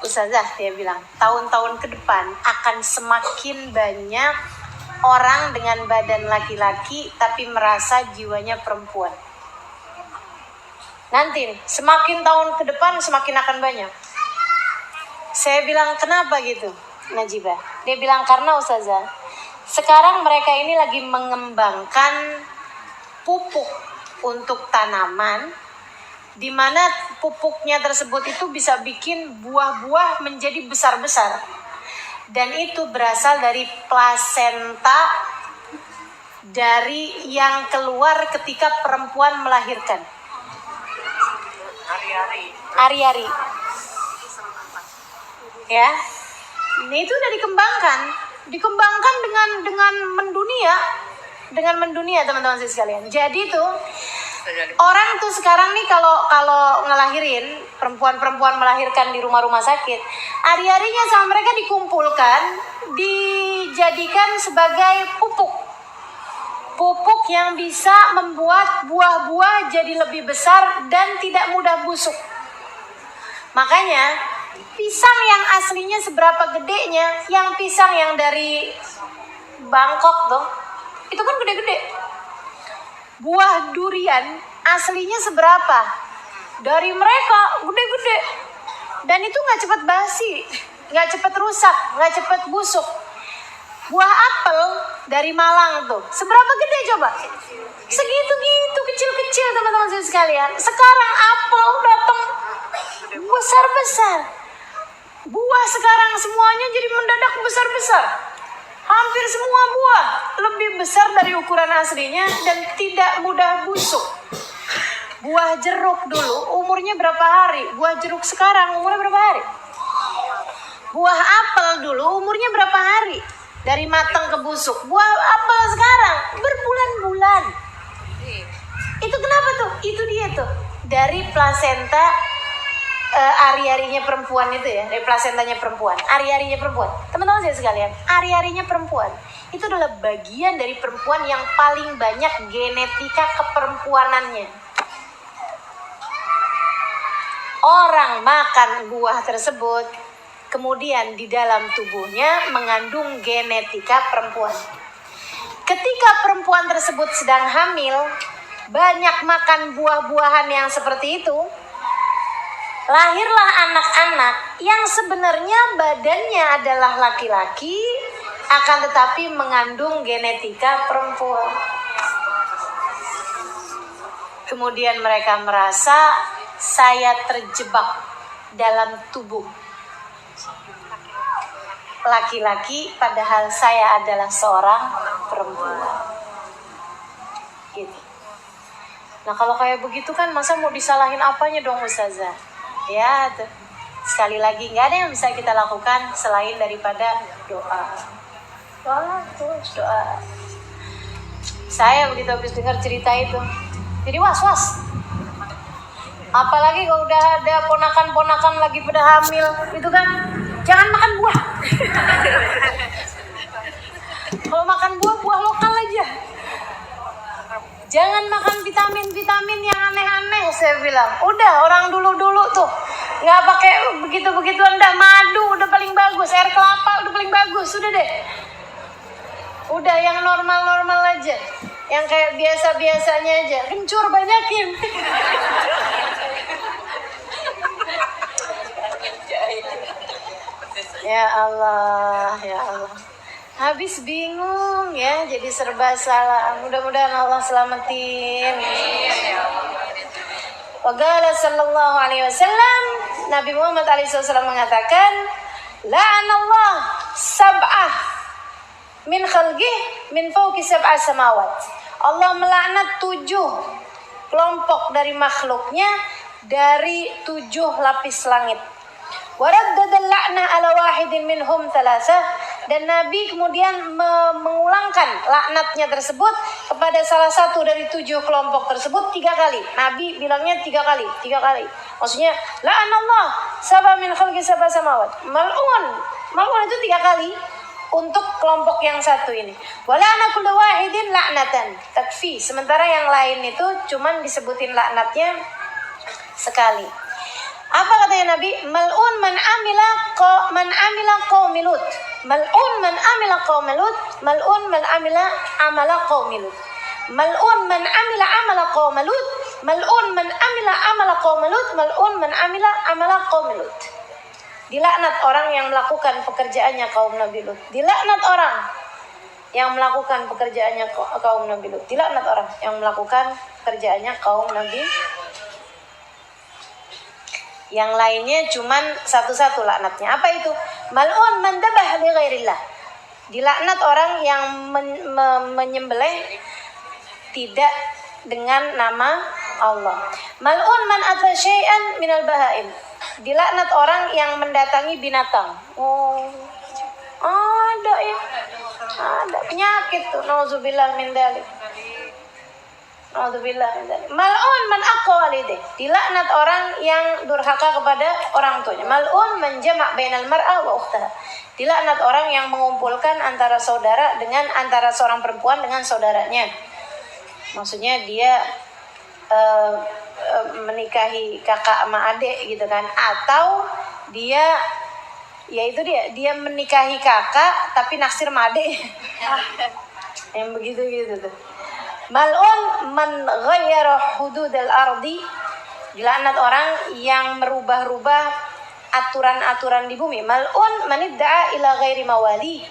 Speaker 2: Ustazah, dia bilang, tahun-tahun ke depan akan semakin banyak orang dengan badan laki-laki tapi merasa jiwanya perempuan. Nanti nih, semakin tahun ke depan semakin akan banyak. Saya bilang, kenapa gitu, Najibah? Dia bilang, karena Ustazah, sekarang mereka ini lagi mengembangkan pupuk untuk tanaman, di mana pupuknya tersebut itu bisa bikin buah-buah menjadi besar-besar. Dan itu berasal dari plasenta dari yang keluar ketika perempuan melahirkan. Ari-ari. Ya. Ini itu udah dikembangkan dengan mendunia teman-teman sekalian. Jadi tuh Orang tuh sekarang nih kalau ngelahirin, perempuan-perempuan melahirkan di rumah-rumah sakit, hari-harinya sama mereka dikumpulkan, dijadikan sebagai pupuk yang bisa membuat buah-buah jadi lebih besar dan tidak mudah busuk. Makanya pisang yang aslinya seberapa gedenya, yang pisang yang dari Bangkok tuh, itu kan gede-gede. Buah durian aslinya seberapa? Dari mereka gede-gede. Dan itu nggak cepat basi, nggak cepat rusak, nggak cepat busuk. Buah apel dari Malang tuh, seberapa gede coba? Segitu-gitu, kecil-kecil teman-teman sekalian. Sekarang apel datang besar-besar. Buah sekarang semuanya jadi mendadak besar-besar. Hampir semua buah lebih besar dari ukuran aslinya dan tidak mudah busuk. Buah jeruk dulu umurnya berapa hari? Buah jeruk sekarang umurnya berapa hari? Buah apel dulu umurnya berapa hari? Dari matang ke busuk. Buah apel sekarang berbulan-bulan. Itu kenapa tuh? Itu dia tuh. Dari plasenta ari-arinya perempuan itu ya, dari plasentanya perempuan, ari-arinya perempuan. Teman-teman saya sekalian, ari-arinya perempuan itu adalah bagian dari perempuan yang paling banyak genetika keperempuanannya. Orang makan buah tersebut, kemudian di dalam tubuhnya mengandung genetika perempuan. Ketika perempuan tersebut sedang hamil, banyak makan buah-buahan yang seperti itu, lahirlah anak-anak yang sebenarnya badannya adalah laki-laki, akan tetapi mengandung genetika perempuan. Kemudian mereka merasa, saya terjebak dalam tubuh laki-laki padahal saya adalah seorang perempuan. Gitu. Nah kalau kayak begitu kan masa mau disalahin apanya dong Ustazah? Ya tuh. Sekali lagi nggak ada yang bisa kita lakukan selain daripada doa. Doa terus doa. Saya begitu habis dengar cerita itu, jadi was-was. Apalagi kalau udah ada ponakan-ponakan lagi pada hamil, itu kan jangan makan buah. Kalau makan buah lokal aja. Jangan makan vitamin-vitamin yang aneh-aneh, saya bilang. Udah orang dulu-dulu tuh nggak pakai begitu-begituan, dah madu udah paling bagus, air kelapa udah paling bagus, udah deh. Udah yang normal-normal aja, yang kayak biasa-biasanya aja, kencur banyakin. Ya Allah, ya Allah. Habis bingung ya, jadi serba salah. Mudah-mudahan Allah selamatin. Waqala sallallahu alaihi wasallam, Nabi Muhammad alaihi wasallam mengatakan, la'anallah sab'ah min khalqih min fawqi sab'a samawat. Allah melaknat 7 kelompok dari makhluknya dari 7 lapis langit. Waraddada la'na ala wahidin minhum thalatha, dan Nabi kemudian mengulangkan laknatnya tersebut kepada salah satu dari 7 kelompok tersebut 3 kali. Nabi bilangnya 3 kali. Maksudnya la'anallah sab'a min khalqi sab'a samawat. Mal'un itu 3 kali untuk kelompok yang satu ini. Wala'na kullu wahidin la'natan takfi. Sementara yang lain itu cuman disebutin laknatnya sekali. Apa katanya Nabi? Mal'un man amila qaumi Lut. Mal'un man amila qaumi Lut. Mal'un man amila amala qaumi Lut. Mal'un man amila amala qaumi Lut. Mal'un man amila amala qaumi Lut. Mal'un man amila amala qaumi Lut. Dilaknat orang yang melakukan pekerjaannya kaum Nabi Lut. Dilaknat orang yang melakukan pekerjaannya kaum Nabi Lut. Dilaknat orang yang melakukan pekerjaannya kaum Nabi. Yang lainnya cuman satu-satu laknatnya. Apa itu? Mal'un man dabah li ghairillah. Dilaknat orang yang menyembelih tidak dengan nama Allah. Mal'un man ata syai'an minal bahaim. Dilaknat orang yang mendatangi binatang. Oh. Ada ya. Ada penyakit tuh. Nauzubillah min dzalik. Naudzubillah. Mal'un man aqwa walidayh. Dilaknat orang yang durhaka kepada orang tuanya. Mal'un menjamak bainal mar'a wa ukhtaha. Dilaknat orang yang mengumpulkan antara saudara dengan antara seorang perempuan dengan saudaranya. Maksudnya dia menikahi kakak sama adik gitu kan, atau dia dia menikahi kakak tapi naksir sama adik. Yang begitu gitu tuh. Mal'un man ghayyara hududal ardi. Dilaknat orang yang merubah-rubah aturan-aturan di bumi. Mal'un man idda'a ila ghairi mawali.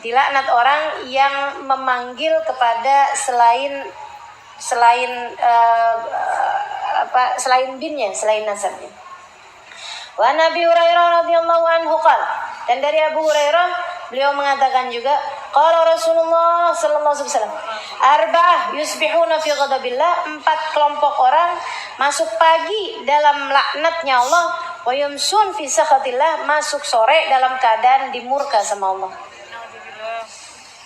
Speaker 2: Dilaknat orang yang memanggil kepada selain binnya, selain nasabnya. Wa Nabi Hurairah radhiyallahu anhu qala, dan dari Abu Hurairah beliau mengatakan juga, qala Rasulullah sallallahu alaihi wasallam, arba'ah yusbihuna fi ghadabillah, 4 kelompok orang masuk pagi dalam laknatnya Allah, wa yumsun fi sakhatillah, masuk sore dalam keadaan dimurka sama Allah.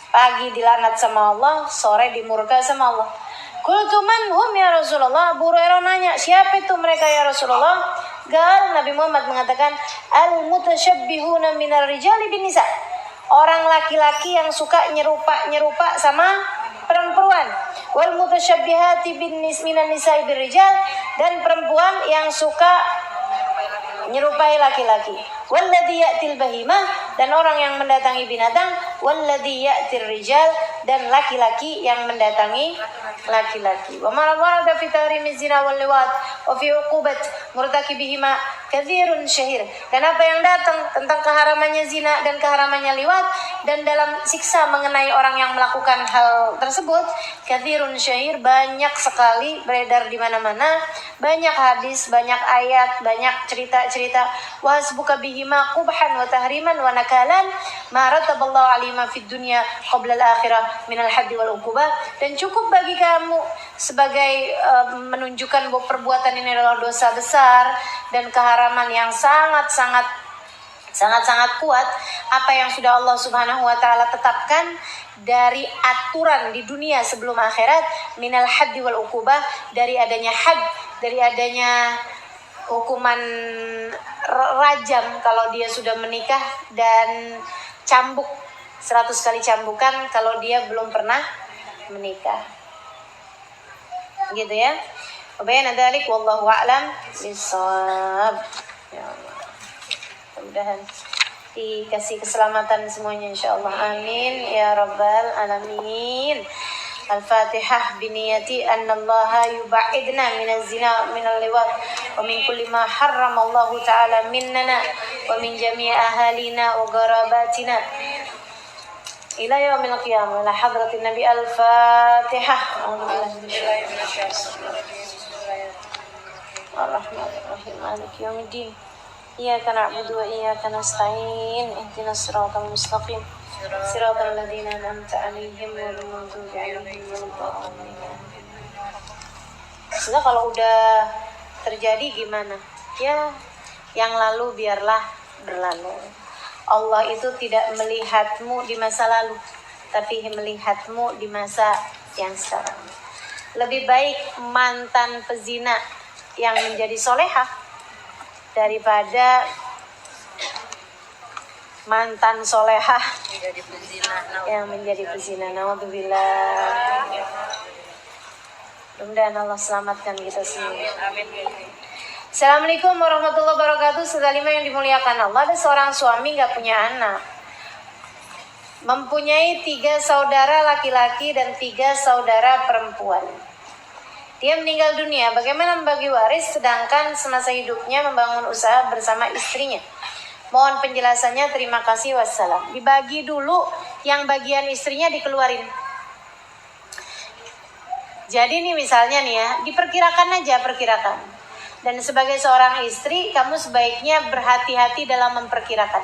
Speaker 2: Pagi dilaknat sama Allah, sore dimurka sama Allah. Qultu man hum ya Rasulullah? Abu Hurairah nanya, siapa itu mereka ya Rasulullah? Gal, Nabi Muhammad mengatakan, al-mutasyabbihuna minar rijali bin nisa. Orang laki-laki yang suka nyerupa sama perempuan. Wal mutasyabbihati minan nisa'i bir rijal, dan perempuan yang suka nyerupai laki-laki. Walladhi ya'til bahimah, dan orang yang mendatangi binatang. Walladhi ya'tir rijal, dan laki-laki yang mendatangi laki-laki. Wa ma warada fi tahrimi zina wal liwat wa fi uqubat murtakibihima katsirun syahir. Dan apa yang datang tentang keharamannya zina dan keharamannya liwat, dan dalam siksa mengenai orang yang melakukan hal tersebut, katsirun syahir, banyak sekali beredar di mana-mana, banyak hadis, banyak ayat, banyak cerita-cerita. Wa hasbuka bihima qubhan wa tahriman wa nakalan ma rataballahu alima fid dunya qabla al-akhirah min al-haddi wal uqubah. Dan cukup bagi kamu sebagai menunjukkan bahwa perbuatan ini adalah dosa besar dan keharaman yang sangat-sangat kuat, apa yang sudah Allah Subhanahu wa taala tetapkan dari aturan di dunia sebelum akhirat, minal haddi wal uqubah, dari adanya had, dari adanya hukuman rajam kalau dia sudah menikah, dan cambuk 100 kali cambukan kalau dia belum pernah menikah. Gitu ya. Wabayana dzalik wallahu a'lam bishawab. Ya Allah. Mudah-mudahan dikasih keselamatan semuanya insyaallah. Amin ya rabbal alamin. Al-Fatihah biniyati annallaha yuba'idna minaz zina minal liwat wa min kulli ma harrama Allah ta'ala minnana wa min jami'i ahalina wa garabatina ila yaumil qiyamah. La hadratin nabi. Al-Fatihah. Ar-Rahmanir-Rahim. Maliki yaumiddin. Iyyaka na'budu wa iyyaka nasta'in. Ihdinas siratal mustaqim. Siratal ladzina an'amta 'alaihim ghairil maghdubi 'alaihim waladdallin. Sudah, kalau udah terjadi gimana? Ya, yang lalu biarlah berlalu. Allah itu tidak melihatmu di masa lalu, tapi melihatmu di masa yang sekarang. Lebih baik mantan pezina yang menjadi solehah daripada mantan solehah yang menjadi pezina. Naudzubillah. Mudah-mudahan Allah selamatkan kita semua. Assalamualaikum warahmatullahi wabarakatuh. Saudara yang dimuliakan Allah, ada seorang suami gak punya anak, mempunyai 3 saudara laki-laki dan 3 saudara perempuan. Dia meninggal dunia. Bagaimana membagi waris sedangkan semasa hidupnya membangun usaha bersama istrinya? Mohon penjelasannya, terima kasih, wassalam. Dibagi dulu, yang bagian istrinya dikeluarin. Jadi nih misalnya nih ya, diperkirakan aja, perkirakan. Dan sebagai seorang istri, kamu sebaiknya berhati-hati dalam memperkirakan.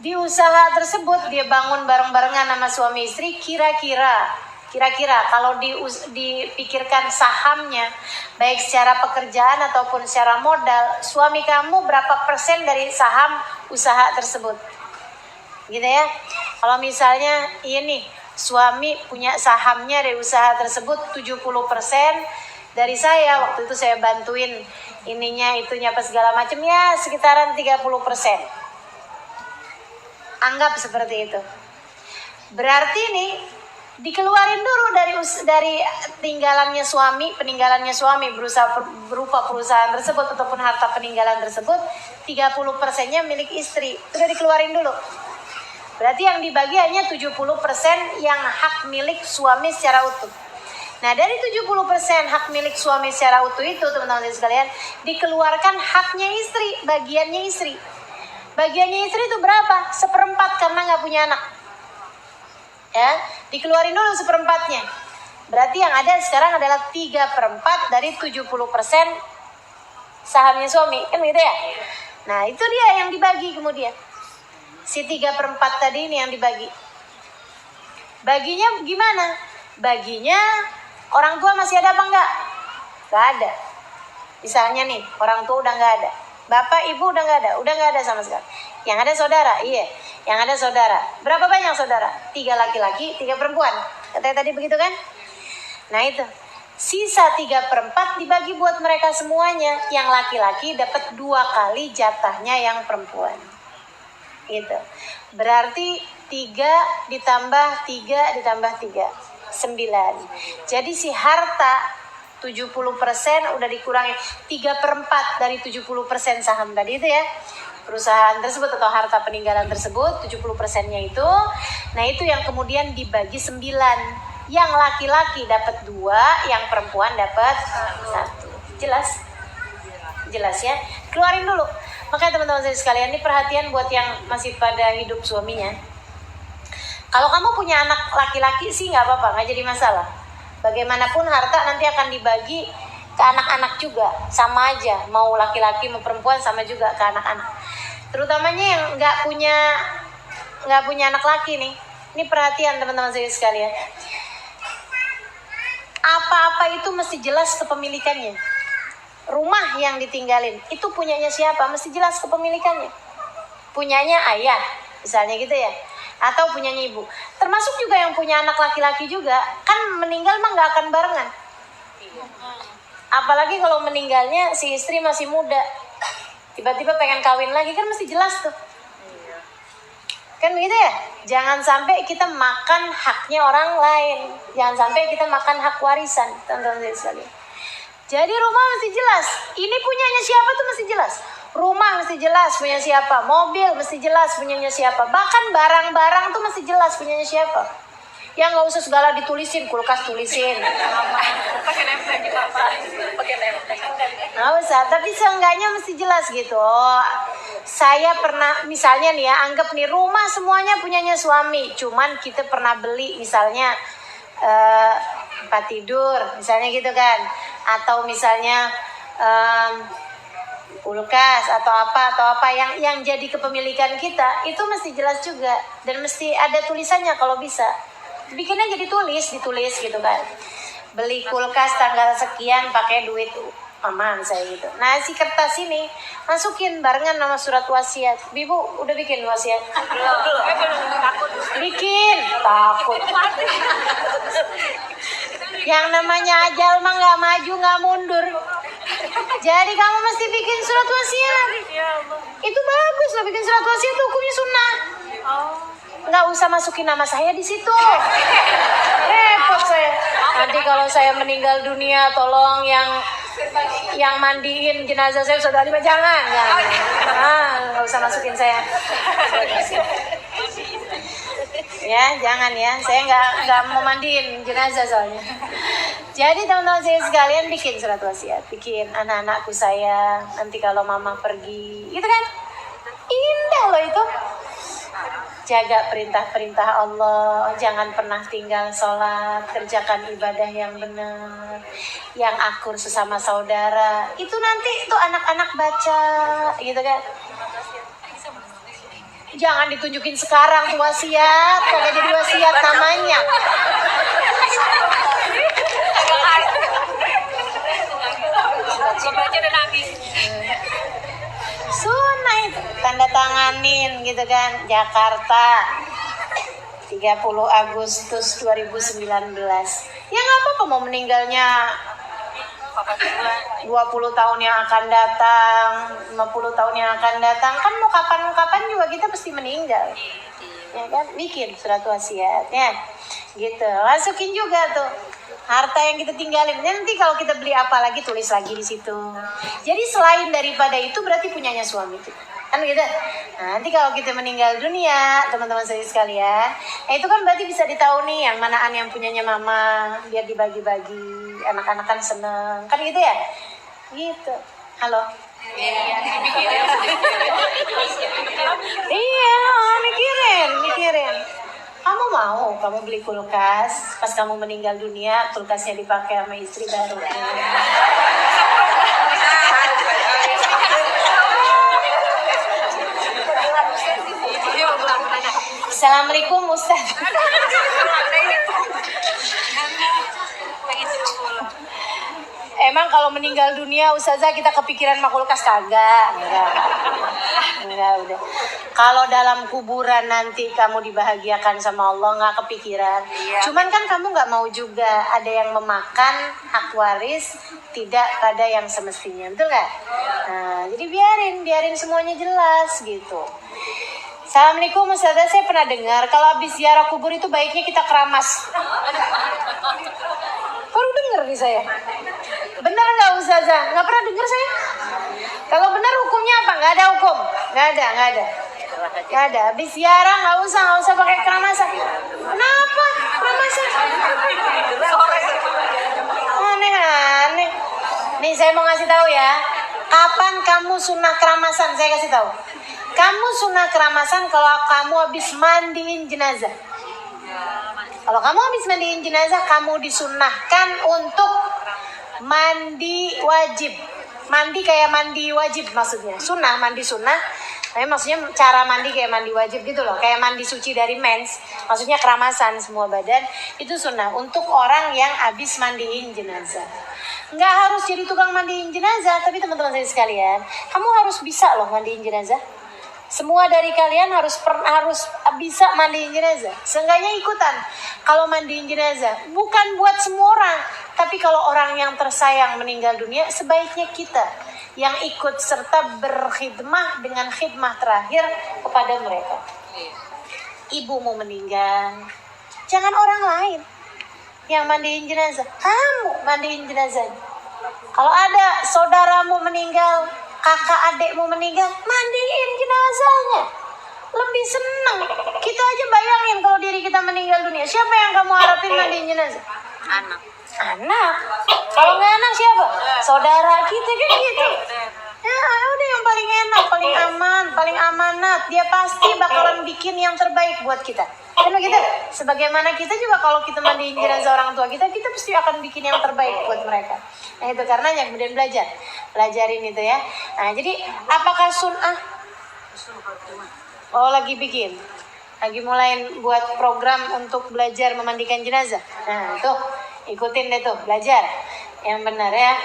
Speaker 2: Di usaha tersebut dia bangun bareng-barengan sama suami istri, kira-kira kalau dipikirkan sahamnya, baik secara pekerjaan ataupun secara modal, suami kamu berapa persen dari saham usaha tersebut? Gitu ya. Kalau misalnya ini suami punya sahamnya dari usaha tersebut 70%, dari saya waktu itu saya bantuin ininya itunya apa segala macam, ya sekitaran 30%. Anggap seperti itu. Berarti nih dikeluarin dulu dari peninggalannya suami berupa perusahaan tersebut ataupun harta peninggalan tersebut, 30%-nya milik istri. Sudah dikeluarin dulu. Berarti yang dibagi hanya 70% yang hak milik suami secara utuh. Nah, dari 70% hak milik suami secara utuh itu, teman-teman sekalian, dikeluarkan haknya istri, bagiannya istri. Bagiannya istri itu berapa? 1/4 karena nggak punya anak. Ya, dikeluarin dulu 1/4-nya. Berarti yang ada sekarang adalah 3/4 dari 70% sahamnya suami, kan gitu ya? Nah, itu dia yang dibagi kemudian. Si 3/4 tadi ini yang dibagi. Baginya gimana? Baginya orang tua masih ada apa enggak? Enggak ada. Misalnya nih, orang tua udah enggak ada. Bapak, ibu udah enggak ada sama sekali. Yang ada saudara, iya. Yang ada saudara. Berapa banyak saudara? 3 laki-laki, 3 perempuan. Katanya tadi begitu kan? Nah itu. Sisa 3/4 dibagi buat mereka semuanya. Yang laki-laki dapat 2 kali jatahnya yang perempuan. Gitu. Berarti 3 ditambah 3 ditambah 3. 9. Jadi si harta 70% udah dikurangi 3/4 dari 70% saham tadi itu ya. Perusahaan tersebut atau harta peninggalan tersebut 70%-nya itu. Nah, itu yang kemudian dibagi 9. Yang laki-laki dapat 2, yang perempuan dapat 1. Jelas? Jelas ya? Keluarin dulu. Makanya teman-teman sekalian, ini perhatian buat yang masih pada hidup suaminya. Kalau kamu punya anak laki-laki sih nggak apa-apa, nggak jadi masalah. Bagaimanapun harta nanti akan dibagi ke anak-anak juga, sama aja. Mau laki-laki mau perempuan sama juga ke anak-anak. Terutamanya yang nggak punya anak laki nih. Ini perhatian teman-teman sekalian. Apa-apa itu mesti jelas kepemilikannya. Rumah yang ditinggalin itu punyanya siapa? Mesti jelas kepemilikannya. Punyanya ayah, misalnya gitu ya. Atau punyanya ibu. Termasuk juga yang punya anak laki-laki juga. Kan meninggal mah nggak akan barengan. Apalagi kalau meninggalnya si istri masih muda. Tiba-tiba pengen kawin lagi, kan mesti jelas tuh. Kan begitu ya? Jangan sampai kita makan haknya orang lain. Jangan sampai kita makan hak warisan. Teman-teman sekalian. Jadi rumah mesti jelas. Ini punyanya siapa tuh mesti jelas. Rumah mesti jelas punya siapa. Mobil mesti jelas punyanya siapa. Bahkan barang-barang tuh mesti jelas punyanya siapa. Ya nggak usah segala ditulisin, kulkas tulisin.
Speaker 3: Pakai nempel gitu apa? Pakai nempel.
Speaker 2: Nggak usah, tapi seenggaknya mesti jelas gitu. Oh, saya pernah, misalnya nih ya, anggap nih rumah semuanya punyanya suami. Cuman kita pernah beli misalnya tempat tidur, misalnya gitu kan. Atau misalnya kulkas atau apa yang jadi kepemilikan kita, itu mesti jelas juga. Dan mesti ada tulisannya kalau bisa. Bikinnya jadi ditulis gitu kan. Beli kulkas tanggal sekian pakai duit paman saya gitu. Nah, si kertas ini masukin barengan nama surat wasiat. Bibu udah bikin wasiat?
Speaker 3: Belum takut.
Speaker 2: Bikin, takut. Yang namanya ajal mah nggak maju nggak mundur. Jadi kamu mesti bikin surat wasiat. Itu bagus loh, bikin surat wasiat, hukumnya sunnah. Nggak usah masukin nama saya di situ. Repot saya. Nanti kalau saya meninggal dunia, tolong yang mandiin jenazah saya saudara lima, jangan. Nggak usah masukin saya. Ya, jangan ya. Saya nggak mau mandiin jenazah soalnya. Jadi teman-teman saya sekalian, bikin surat wasiat, bikin anak-anakku saya nanti kalau mama pergi, gitu kan? Indah loh itu. Jaga perintah-perintah Allah, jangan pernah tinggal sholat, kerjakan ibadah yang benar, yang akur sesama saudara. Itu nanti tuh anak-anak baca, gitu kan? Jangan ditunjukin sekarang tuh wasiat, kagak jadi wasiat namanya.
Speaker 3: Baca dan nangis.
Speaker 2: Sunnah itu, tanda tanganin gitu kan, Jakarta. 30 Agustus 2019. Ya nggak apa-apa mau meninggalnya 20 tahun yang akan datang, 50 tahun yang akan datang. Kan mau kapan-kapan juga kita pasti meninggal. Ya kan? Bikin surat wasiat ya. Gitu. Masukin juga tuh harta yang kita tinggalin. Nanti kalau kita beli apa lagi tulis lagi di situ. Jadi selain daripada itu berarti punyanya suami itu. Kan gitu. Nah, nanti kalau kita meninggal dunia, teman-teman saya sekalian, itu kan berarti bisa ditahu nih yang manaan yang punyanya mama, biar dibagi-bagi, anak-anak kan seneng, kan gitu ya? Gitu. Halo. Iya, mikirin. Kamu mau kamu beli kulkas, pas kamu meninggal dunia kulkasnya dipakai sama istri baru. Assalamualaikum Ustaz. Emang kalau meninggal dunia Ustazah kita kepikiran sama kulkas kagak? Enggak udah. Kalau dalam kuburan nanti kamu dibahagiakan sama Allah nggak kepikiran. Cuman kan kamu nggak mau juga ada yang memakan hak waris tidak pada yang semestinya, betul nggak? Nah, jadi biarin semuanya jelas gitu. Assalamualaikum Ustazah, saya pernah dengar kalau habis ziarah kubur itu baiknya kita keramas. Baru denger nih saya. Bener nggak Ustazah? Nggak pernah denger saya. Kalau benar hukumnya apa? Nggak ada hukum. Nggak ada. Habis ziarah nggak usah pakai keramasan. Kenapa keramasan? Aneh. Nih saya mau ngasih tahu ya. Kapan kamu sunnah keramasan? Saya kasih tahu. Kamu sunnah keramasan kalau kamu habis mandiin jenazah. Kalau kamu habis mandiin jenazah, kamu disunnahkan untuk mandi wajib. Mandi kayak mandi wajib maksudnya. Sunnah, mandi sunnah. Tapi maksudnya cara mandi kayak mandi wajib gitu loh. Kayak mandi suci dari mens. Maksudnya keramasan semua badan. Itu sunnah untuk orang yang habis mandiin jenazah. Nggak harus jadi tukang mandiin jenazah. Tapi teman-teman saya sekalian, kamu harus bisa loh mandiin jenazah. Semua dari kalian harus bisa mandiin jenazah. Seenggaknya ikutan. Kalau mandiin jenazah bukan buat semua orang, tapi kalau orang yang tersayang meninggal dunia, sebaiknya kita yang ikut serta berkhidmah dengan khidmah terakhir kepada mereka. Ibumu meninggal, jangan orang lain yang mandiin jenazah. Kamu mandiin jenazah. Kalau ada saudaramu meninggal, kakak adekmu meninggal, mandiin jenazahnya. Lebih seneng. Kita aja bayangin kalau diri kita meninggal dunia, siapa yang kamu harapin mandiin jenazah? Anak. Kalau nggak anak siapa? Saudara kita kan gitu. Ya udah yang paling enak, paling aman, paling amanat. Dia pasti bakalan bikin yang terbaik buat kita. Kan begitu? Sebagaimana kita juga kalau kita mandiin jenazah orang tua kita pasti akan bikin yang terbaik buat mereka. Nah itu karenanya kemudian belajarin itu ya. Nah jadi apakah sunnah? Oh lagi mulai buat program untuk belajar memandikan jenazah. Nah itu ikutin deh tuh belajar yang benar ya.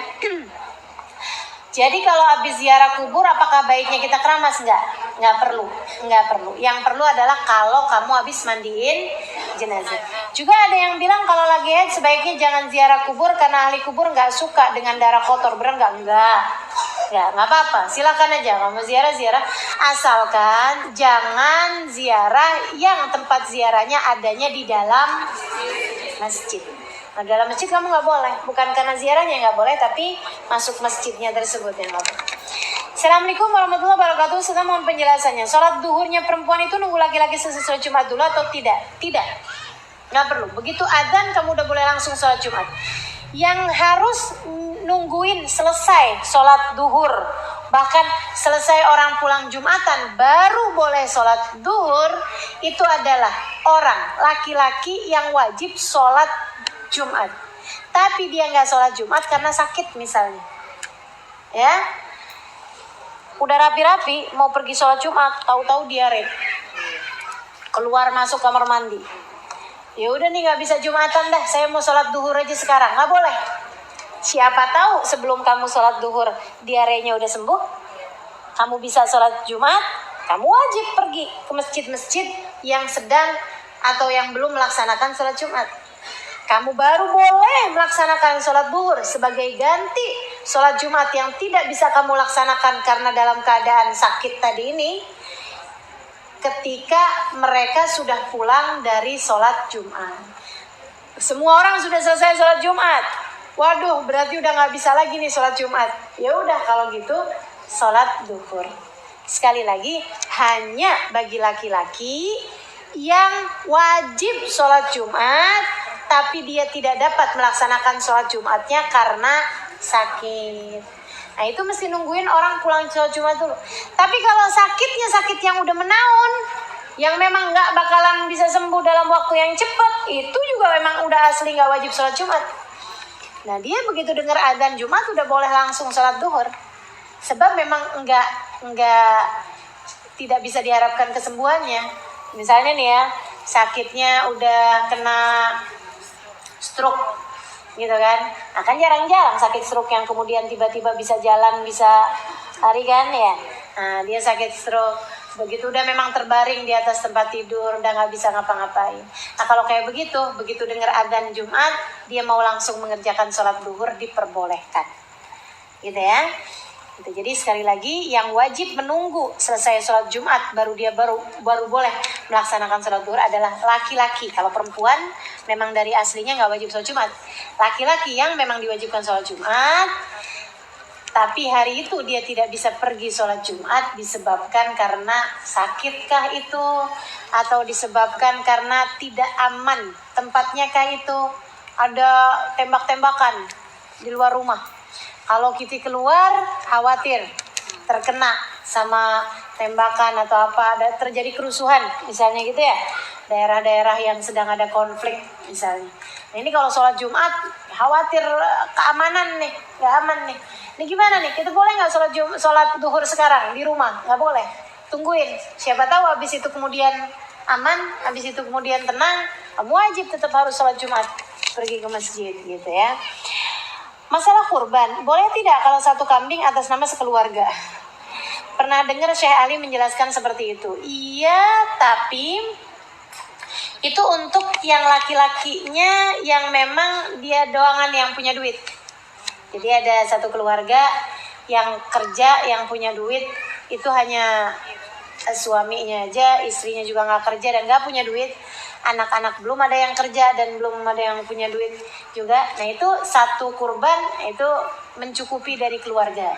Speaker 2: Jadi kalau habis ziarah kubur apakah baiknya kita keramas? Nggak perlu. Yang perlu adalah kalau kamu habis mandiin jenazah. Juga ada yang bilang kalau lagi haid sebaiknya jangan ziarah kubur karena ahli kubur nggak suka dengan darah kotor. Bener nggak? Nggak apa-apa. Silakan aja kamu ziarah. Asalkan jangan ziarah yang tempat ziarahnya adanya di dalam masjid. Nah, dalam masjid kamu nggak boleh, bukan karena ziarahnya nggak boleh, tapi masuk masjidnya tersebut yang nggak boleh. Assalamualaikum warahmatullahi wabarakatuh. Saya mohon penjelasannya. Sholat duhurnya perempuan itu nunggu laki-laki selesai Jumat dulu atau tidak? Tidak, nggak perlu. Begitu adzan kamu udah boleh langsung sholat Jumat. Yang harus nungguin selesai sholat duhur, bahkan selesai orang pulang Jumatan baru boleh sholat duhur, itu adalah orang laki-laki yang wajib sholat Jumat, tapi dia nggak sholat Jumat karena sakit misalnya, ya, udah rapi-rapi mau pergi sholat Jumat, tahu-tahu diare, keluar masuk kamar mandi, ya udah nih nggak bisa Jumatan dah, saya mau sholat duhur aja sekarang, nggak boleh. Siapa tahu sebelum kamu sholat duhur diarenya udah sembuh, kamu bisa sholat Jumat, kamu wajib pergi ke masjid-masjid yang sedang atau yang belum melaksanakan sholat Jumat. Kamu baru boleh melaksanakan sholat duhur sebagai ganti sholat Jumat yang tidak bisa kamu laksanakan karena dalam keadaan sakit tadi ini, ketika mereka sudah pulang dari sholat Jumat. Semua orang sudah selesai sholat Jumat. Waduh, berarti udah nggak bisa lagi nih sholat Jumat. Ya udah kalau gitu sholat duhur. Sekali lagi, hanya bagi laki-laki yang wajib sholat Jumat, tapi dia tidak dapat melaksanakan sholat Jumatnya karena sakit. Nah itu mesti nungguin orang pulang sholat Jumat dulu. Tapi kalau sakitnya sakit yang udah menaun, yang memang nggak bakalan bisa sembuh dalam waktu yang cepat, itu juga memang udah asli nggak wajib sholat Jumat. Nah dia begitu dengar adzan Jumat udah boleh langsung sholat duhur. Sebab memang tidak bisa diharapkan kesembuhannya. Misalnya nih ya, sakitnya udah kena stroke gitu kan. Nah kan jarang-jarang sakit stroke yang kemudian tiba-tiba bisa jalan, bisa lari kan ya. Nah dia sakit stroke, begitu udah memang terbaring di atas tempat tidur, udah nggak bisa ngapa-ngapain. Nah kalau kayak begitu dengar adzan Jumat, dia mau langsung mengerjakan sholat duhur diperbolehkan, gitu ya. Gitu. Jadi sekali lagi yang wajib menunggu selesai sholat Jumat baru boleh melaksanakan sholat duhur adalah laki-laki. Kalau perempuan memang dari aslinya nggak wajib sholat Jumat. Laki-laki yang memang diwajibkan sholat Jumat, tapi hari itu dia tidak bisa pergi sholat Jumat disebabkan karena sakitkah itu, atau disebabkan karena tidak aman tempatnya kah itu, ada tembak-tembakan di luar rumah. Kalau kita keluar khawatir terkena sama tembakan atau apa, ada terjadi kerusuhan misalnya gitu ya, daerah-daerah yang sedang ada konflik misalnya. Nah ini kalau sholat Jumat khawatir keamanan nih, nggak aman nih. Ini gimana nih? Kita boleh nggak sholat duhur sekarang di rumah? Nggak boleh. Tungguin. Siapa tahu habis itu kemudian aman, habis itu kemudian tenang, kamu wajib tetap harus sholat Jumat, pergi ke masjid gitu ya. Masalah kurban, boleh tidak kalau satu kambing atas nama sekeluarga? Pernah dengar Syekh Ali menjelaskan seperti itu? Iya, tapi itu untuk yang laki-lakinya yang memang dia doangan yang punya duit. Jadi ada satu keluarga yang kerja, yang punya duit, itu hanya suaminya aja, istrinya juga nggak kerja dan nggak punya duit. Anak-anak belum ada yang kerja dan belum ada yang punya duit juga. Nah itu satu kurban itu mencukupi dari keluarga.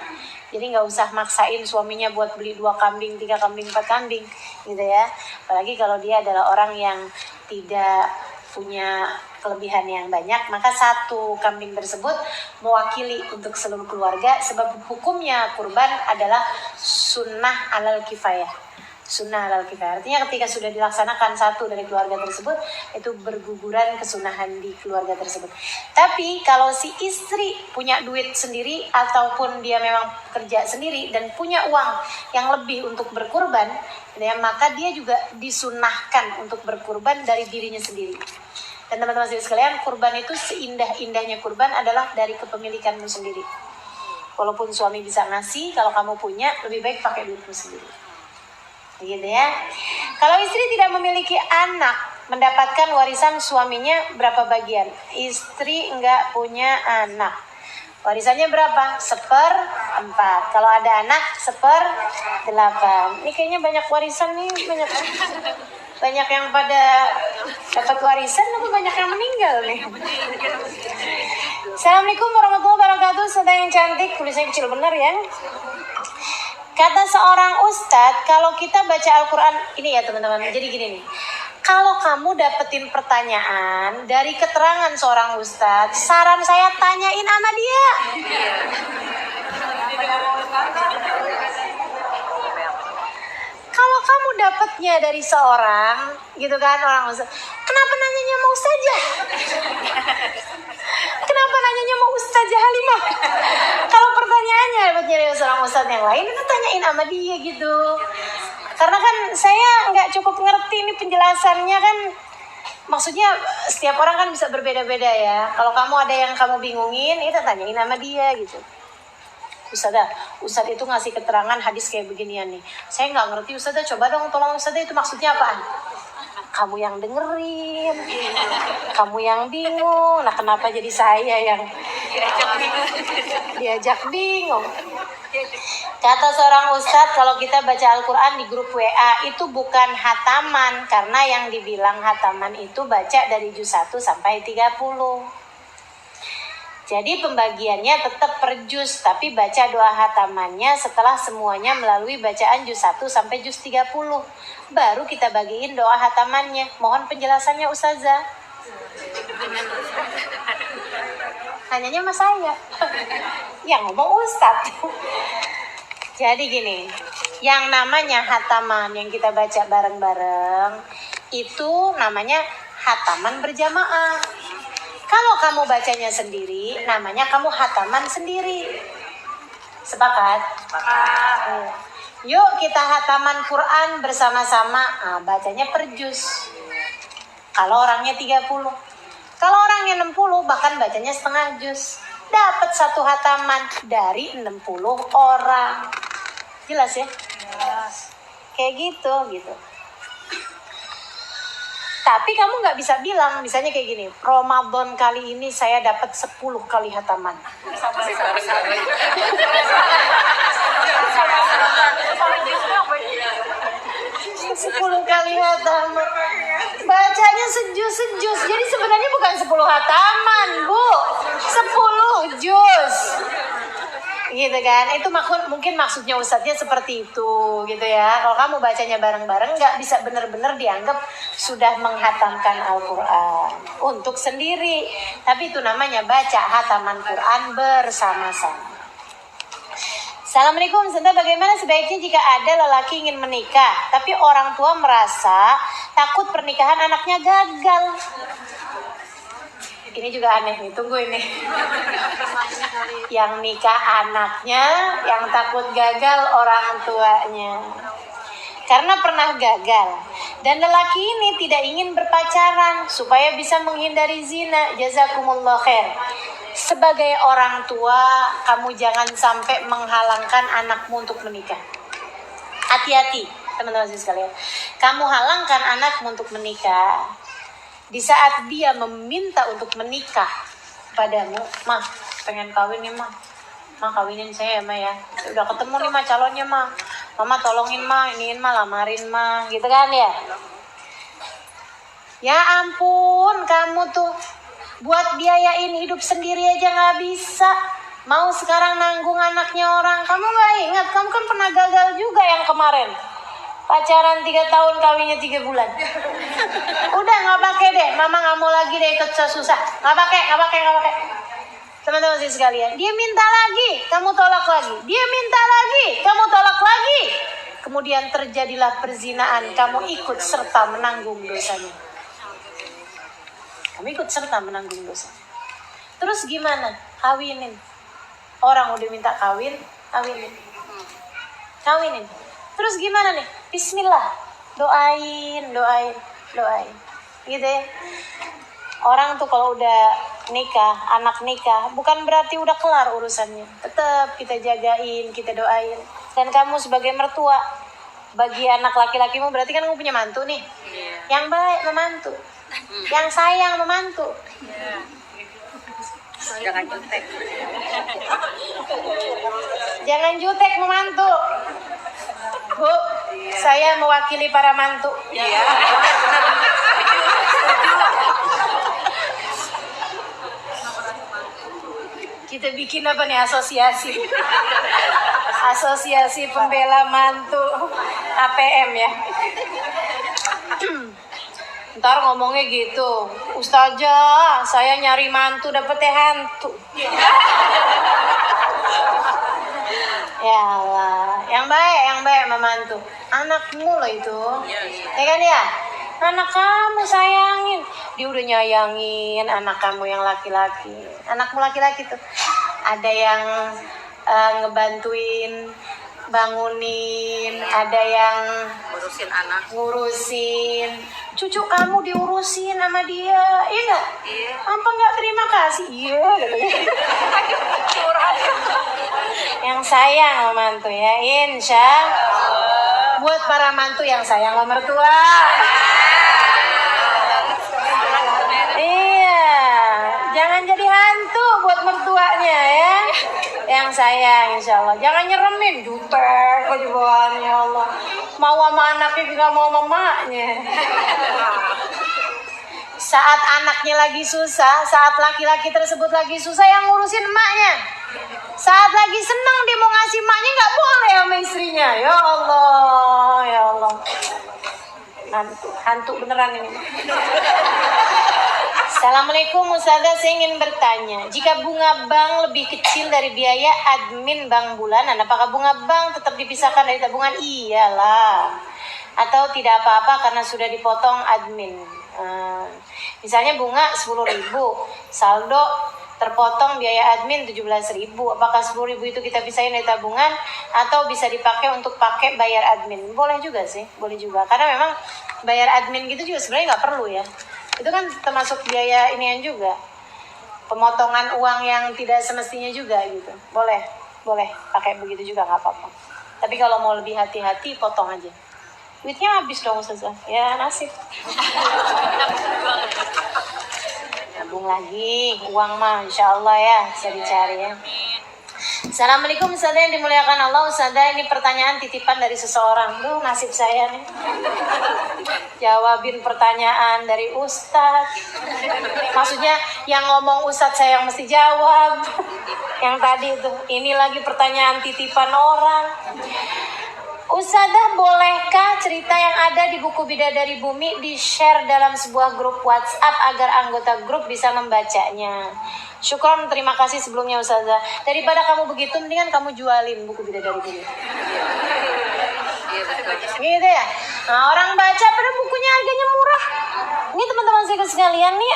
Speaker 2: Jadi nggak usah maksain suaminya buat beli 2 kambing, 3 kambing, 4 kambing gitu ya. Apalagi kalau dia adalah orang yang tidak punya kelebihan yang banyak, maka satu kambing tersebut mewakili untuk seluruh keluarga. Sebab hukumnya kurban adalah sunnah alal kifayah. Sunnah alal kifayah artinya ketika sudah dilaksanakan satu dari keluarga tersebut, itu berguguran kesunahan di keluarga tersebut. Tapi kalau si istri punya duit sendiri ataupun dia memang kerja sendiri dan punya uang yang lebih untuk berkurban, ya, maka dia juga disunnahkan untuk berkurban dari dirinya sendiri. Dan teman-teman sekalian, kurban itu seindah-indahnya kurban adalah dari kepemilikanmu sendiri. Walaupun suami bisa ngasih, kalau kamu punya lebih baik pakai duitmu sendiri. Gitu ya. Kalau istri tidak memiliki anak, mendapatkan warisan suaminya berapa bagian? Istri enggak punya anak, warisannya berapa? 1/4. Kalau ada anak 1/8. Ini kayaknya banyak warisan nih, banyak yang pada dapat warisan, tapi banyak yang meninggal nih. Assalamualaikum warahmatullahi wabarakatuh. Saudara yang cantik, tulisannya kecil bener ya. Kata seorang ustadz, kalau kita baca Al-Quran, ini ya teman-teman, jadi gini nih. Kalau kamu dapetin pertanyaan dari keterangan seorang ustadz, saran saya tanyain sama dia. Kalau kamu dapetnya dari seorang, gitu kan, orang ustadz, kenapa nanyanya mau saja? Kenapa nanyanya mau Ustazah Halimah? Kalau pertanyaannya dapatnya dari seorang ustadz yang lain, itu tanyain sama dia gitu. Karena kan saya nggak cukup ngerti ini penjelasannya kan. Maksudnya setiap orang kan bisa berbeda-beda ya. Kalau kamu ada yang kamu bingungin, itu tanyain sama dia gitu. Ustadz itu ngasih keterangan hadis kayak beginian nih. Saya nggak ngerti Ustazah, coba dong tolong Ustazah itu maksudnya apaan? kamu yang dengerin, kamu yang bingung. Nah, kenapa jadi saya yang diajak bingung? Kata seorang ustadz, kalau kita baca Al-Quran di grup WA itu bukan hataman, karena yang dibilang hataman itu baca dari juz 1 sampai 30. Jadi pembagiannya tetap per juz, tapi baca doa hatamannya setelah semuanya melalui bacaan juz 1 sampai juz 30. Baru kita bagiin doa hatamannya. Mohon penjelasannya Ustazah. Tanyanya sama saya. Yang ngomong Ustadz. Jadi gini, yang namanya hataman yang kita baca bareng-bareng itu namanya hataman berjamaah. Kalau kamu bacanya sendiri, namanya kamu hataman sendiri. Sepakat? Sepakat. Yuk kita hataman Quran bersama-sama. Nah, bacanya per juz. Kalau orangnya 30. Kalau orangnya 60, bahkan bacanya setengah juz. Dapat satu hataman dari 60 orang. Jelas ya? Jelas. Kayak gitu. Tapi kamu nggak bisa bilang, misalnya kayak gini, Ramadan kali ini saya dapat 10 kali hataman. 10 kali hataman. Bacanya sejus. Jadi sebenarnya bukan 10 hataman, Bu. 10 juz. Gitu kan. Itu mungkin maksudnya ustadznya seperti itu gitu ya. Kalau kamu bacanya bareng-bareng nggak bisa benar-benar dianggap sudah menghatamkan Al-Quran untuk sendiri. Tapi itu namanya baca hataman Quran bersama-sama. Assalamualaikum, Senta, bagaimana sebaiknya jika ada lelaki ingin menikah, tapi orang tua merasa takut pernikahan anaknya gagal? Ini juga aneh nih, tunggu ini. Yang nikah anaknya, yang takut gagal orang tuanya. Karena pernah gagal. Dan lelaki ini tidak ingin berpacaran supaya bisa menghindari zina. Jazakumullah khair. Sebagai orang tua, kamu jangan sampai menghalangkan anakmu untuk menikah. Hati-hati, teman-teman sekalian. Kamu halangkan anakmu untuk menikah. Di saat dia meminta untuk menikah padamu, "Mah, pengen kawin nih, Mah. Mah, kawinin saya ya, Mah ya. Udah ketemu nih, Mah, calonnya, Mah. Mama tolongin, Mah, iniin, Mah, lamarin, Mah." Gitu kan ya? Ya ampun, kamu tuh buat biayain hidup sendiri aja nggak bisa. Mau sekarang nanggung anaknya orang. Kamu nggak ingat? Kamu kan pernah gagal juga yang kemarin. Pacaran 3 tahun, kawinnya 3 bulan. Udah nggak pakai deh. Mama nggak mau lagi deh ikut susah. Nggak pakai. Teman-teman sekalian, dia minta lagi, kamu tolak lagi. Dia minta lagi, kamu tolak lagi. Kemudian terjadilah perzinaan. Kamu ikut serta menanggung dosanya. Kamu ikut serta menanggung dosa. Terus gimana? Kawinin. Orang udah minta kawinin. Terus gimana nih? Bismillah. Doain. Gitu ya. Orang tuh kalau udah nikah, anak nikah, bukan berarti udah kelar urusannya. Tetap kita jagain, kita doain. Dan kamu sebagai mertua, bagi anak laki-lakimu berarti kan kamu punya mantu nih. Yang baik memantu. Yang sayang memantu. Jangan jutek memantu. Bu, saya mewakili para mantu. Kita bikin apa nih, asosiasi pembela mantu, APM ya. Ntar ngomongnya gitu, Ustazah, saya nyari mantu dapetnya hantu. Ya Allah, yang baik memantu. Anakmu loh itu, ya kan ya? Anak kamu sayangin, dia udah nyayangin anak kamu yang laki-laki. Anakmu laki-laki tuh, ada yang ngebantuin bangunin, ada yang ngurusin cucu kamu, diurusin sama dia, iya nggak? Apa nggak terima kasih? Iya, yang sayang sama mantu ya, insya. Buat para mantu yang sayang sama mertua. Jangan jadi hantu buat mertuanya ya. Yang sayang insya Allah. Jangan nyeremin, jutek aja bawaannya ya Allah. Mau sama anaknya juga mau sama emaknya. Saat anaknya lagi susah, saat laki-laki tersebut lagi susah, yang ngurusin emaknya. Saat lagi senang dia mau ngasih emaknya, nggak boleh sama istrinya. Ya Allah, ya Allah. Hantu beneran ini. Assalamualaikum Ustazah, saya ingin bertanya, jika bunga bank lebih kecil dari biaya admin bank bulanan, apakah bunga bank tetap dipisahkan dari tabungan? Iyalah. Atau tidak apa-apa karena sudah dipotong admin. Misalnya bunga 10.000, saldo terpotong biaya admin 17.000. Apakah 10.000 itu kita pisahin dari tabungan atau bisa dipakai untuk pakai bayar admin? Boleh juga sih, boleh juga. Karena memang bayar admin gitu juga sebenarnya nggak perlu ya. Itu kan termasuk biaya inian juga, pemotongan uang yang tidak semestinya juga gitu. Boleh pakai begitu juga nggak apa-apa. Tapi kalau mau lebih hati-hati potong aja. Duitnya habis dong Ustazah. Ya nasib. Nabung lagi, uang mah insya Allah ya bisa dicari ya. Assalamualaikum Ustazah yang dimuliakan Allah. Ustazah, ini pertanyaan titipan dari seseorang. Duh, nasib saya nih. Jawabin pertanyaan dari Ustadz. Maksudnya yang ngomong Ustadz saya yang mesti jawab. Yang tadi itu, ini lagi pertanyaan titipan orang. Ustazah, bolehkah cerita yang ada di buku Bidadari Bumi di-share dalam sebuah grup WhatsApp agar anggota grup bisa membacanya? Syukron, terima kasih sebelumnya Ustazah. Daripada kamu begitu, mendingan kamu jualin buku Bidadari Bumi. Gitu ya. Nah, orang baca pada bukunya harganya murah. Ini teman-teman saya sekalian nih,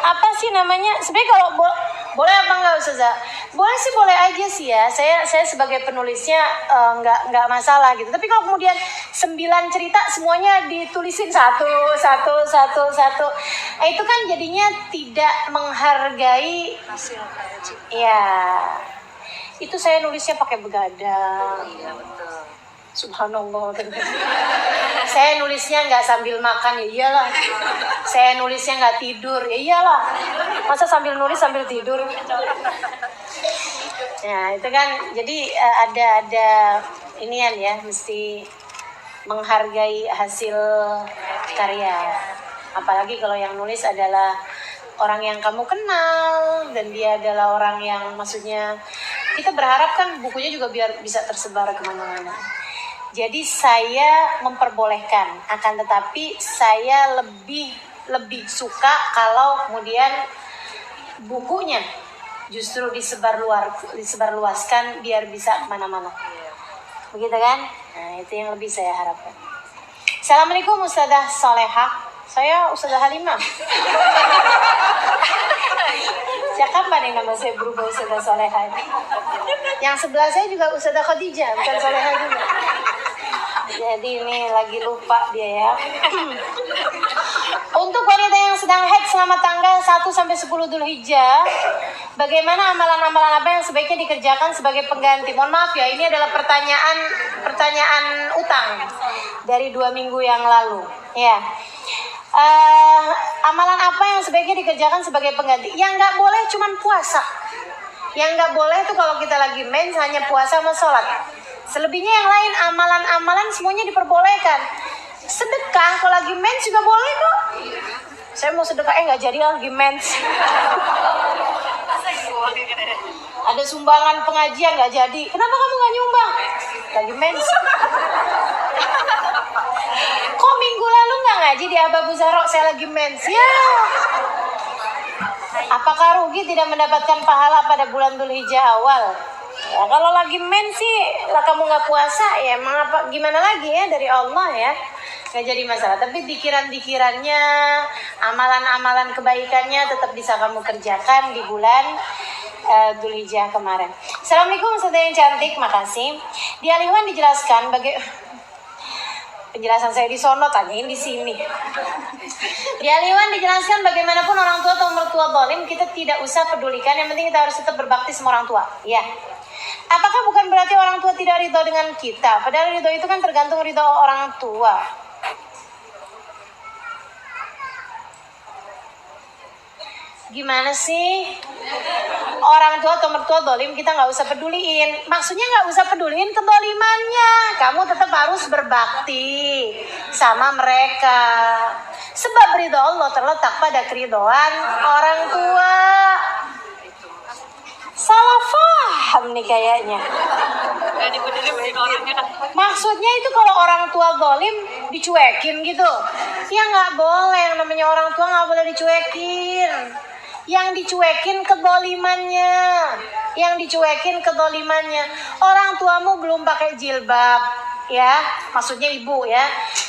Speaker 2: apa sih namanya? Sebenarnya kalau boleh apa enggak Ustazah? Boleh sih, boleh aja sih ya. Saya sebagai penulisnya enggak masalah gitu. Tapi kalau kemudian 9 cerita semuanya ditulisin satu. Itu kan jadinya tidak menghargai hasil karya cipta. Ya. Itu saya nulisnya pakai begadang. Iya, betul. Subhanallah. Saya nulisnya nggak sambil makan, ya iyalah. Saya nulisnya nggak tidur, ya iyalah. Masa sambil nulis sambil tidur? Nah itu kan jadi ada inian ya, mesti menghargai hasil karya. Apalagi kalau yang nulis adalah orang yang kamu kenal dan dia adalah orang yang maksudnya kita berharap kan bukunya juga biar bisa tersebar kemana-mana. Jadi saya memperbolehkan, akan tetapi saya lebih suka kalau kemudian bukunya justru disebarluaskan biar bisa kemana-mana. Begitu kan? Nah itu yang lebih saya harapkan. Assalamualaikum Ustazah Solehah. Saya Ustazah Halimah. Sejak kapan nih nama saya berubah Ustazah Solehah? Yang sebelah saya juga Ustazah Khadijah, bukan Solehah juga. Jadi ini lagi lupa dia ya. Untuk wanita yang sedang haid selama tanggal 1 sampai 10 Dzulhijjah, bagaimana amalan-amalan apa yang sebaiknya dikerjakan sebagai pengganti? Mohon maaf ya, ini adalah pertanyaan utang dari 2 minggu yang lalu. Ya. Amalan apa yang sebaiknya dikerjakan sebagai pengganti? Yang nggak boleh cuman puasa. Yang nggak boleh itu kalau kita lagi mens hanya puasa sama sholat. Selebihnya yang lain amalan-amalan semuanya diperbolehkan. Sedekah kalau lagi mens juga boleh kok. Saya mau sedekah nggak jadi lagi mens. Ada sumbangan pengajian nggak jadi. Kenapa kamu nggak nyumbang? Lagi mens. Kok minggu lalu nggak ngaji di Ababu Zahra? Saya lagi mens. Ya. Apakah rugi tidak mendapatkan pahala pada bulan Dzulhijjah awal? Ya, kalau lagi mens sih, lah kamu nggak puasa ya, emang apa? Gimana lagi ya dari Allah ya? Nggak jadi masalah. Tapi dikiran-dikirannya, amalan-amalan kebaikannya tetap bisa kamu kerjakan di bulan Dzulhijjah kemarin. Assalamualaikum Ustazah yang cantik, makasih. Di Al-Ihwan dijelaskan penjelasan saya di sono, tanyain di sini. Di Al-Ihwan dijelaskan bagaimanapun orang tua atau mertua zalim kita tidak usah pedulikan, yang penting kita harus tetap berbakti sama orang tua. Ya. Apakah bukan berarti orang tua tidak ridho dengan kita? Padahal ridho itu kan tergantung ridho orang tua. Gimana sih? Orang tua atau mertua dolim kita nggak usah peduliin. Maksudnya nggak usah peduliin kedolimannya. Kamu tetap harus berbakti sama mereka. Sebab ridho Allah terletak pada keridhaan orang tua. Salah paham nih kayaknya.
Speaker 3: Gak dipeduli orangnya kan.
Speaker 2: Maksudnya itu kalau orang tua zalim dicuekin gitu. Ya nggak boleh, yang namanya orang tua nggak boleh dicuekin. Yang dicuekin kedolimannya. Yang dicuekin kedolimannya. Orang tuamu belum pakai jilbab, ya, maksudnya ibu ya.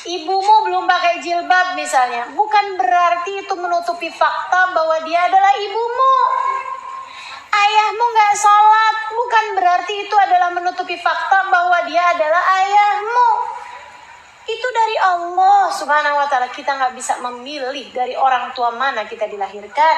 Speaker 2: Ibumu belum pakai jilbab misalnya. Bukan berarti itu menutupi fakta bahwa dia adalah ibumu. Ayahmu nggak sholat, bukan berarti itu adalah menutupi fakta bahwa dia adalah ayahmu. Itu dari Allah Subhanahu wa ta'ala. Kita nggak bisa memilih dari orang tua mana kita dilahirkan.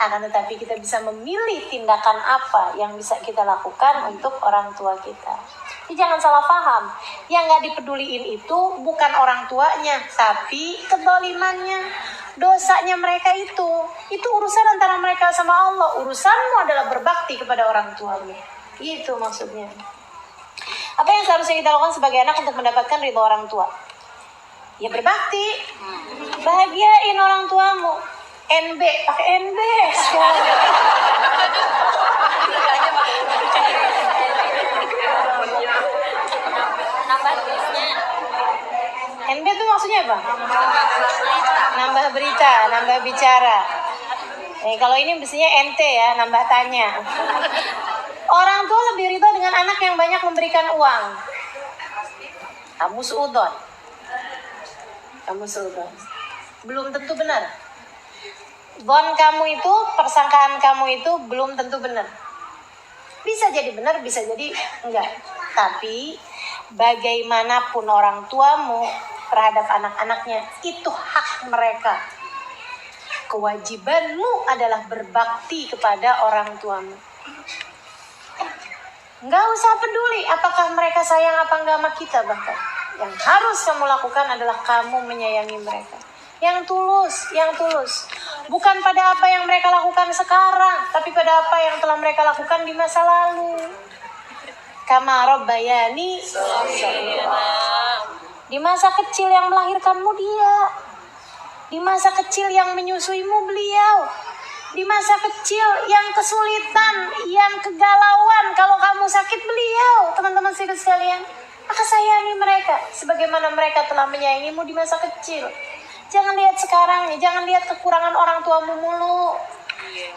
Speaker 2: Akan tetapi kita bisa memilih tindakan apa yang bisa kita lakukan untuk orang tua kita. Jadi jangan salah paham. Yang nggak dipeduliin itu bukan orang tuanya, tapi kedolimannya. Dosanya mereka itu urusan antara mereka sama Allah. Urusanmu adalah berbakti kepada orang tuamu. Itu maksudnya. Apa yang seharusnya kita lakukan sebagai anak untuk mendapatkan ridho orang tua? Ya berbakti. Bahagiain orang tuamu. NB, pakai NB. NB itu maksudnya apa? Nambah berita, nambah bicara. Kalau ini mestinya NT ya, nambah tanya. Orang tua lebih ridho dengan anak yang banyak memberikan uang. Kamu suudon. Belum tentu benar. Bon kamu itu, persangkaan kamu itu belum tentu benar. Bisa jadi benar, bisa jadi enggak. Tapi bagaimanapun orang tuamu terhadap anak-anaknya, itu hak mereka. Kewajibanmu adalah berbakti kepada orang tuamu. Nggak usah peduli apakah mereka sayang apa enggak sama kita bahkan. Yang harus kamu lakukan adalah kamu menyayangi mereka. Yang tulus. Bukan pada apa yang mereka lakukan sekarang, tapi pada apa yang telah mereka lakukan di masa lalu. Kama rabbayani di masa kecil yang melahirkanmu dia. Di masa kecil yang menyusuimu beliau. Di masa kecil yang kesulitan, yang kegalauan kalau kamu sakit beliau, teman-teman sekalian. Maka sayangi mereka sebagaimana mereka telah menyayangimu di masa kecil. Jangan lihat sekarang, jangan lihat kekurangan orang tuamu mulu.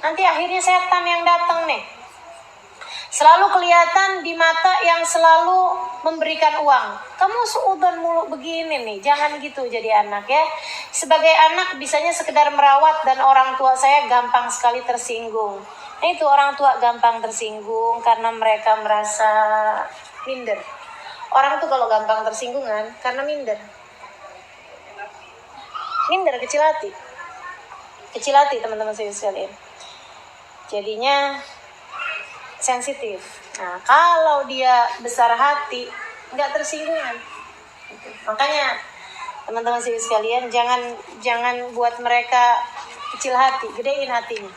Speaker 2: Nanti akhirnya setan yang datang nih. Selalu kelihatan di mata yang selalu memberikan uang. Kamu suudon mulu begini nih, jangan gitu jadi anak ya. Sebagai anak bisanya sekedar merawat dan orang tua saya gampang sekali tersinggung. Nah itu orang tua gampang tersinggung karena mereka merasa minder. Orang tuh kalau gampang tersinggungan karena minder. Minder, kecil hati teman-teman sekalian. Jadinya sensitif. Nah, kalau dia besar hati, nggak tersinggungan. Makanya teman-teman sekalian jangan buat mereka kecil hati, gedein hatinya.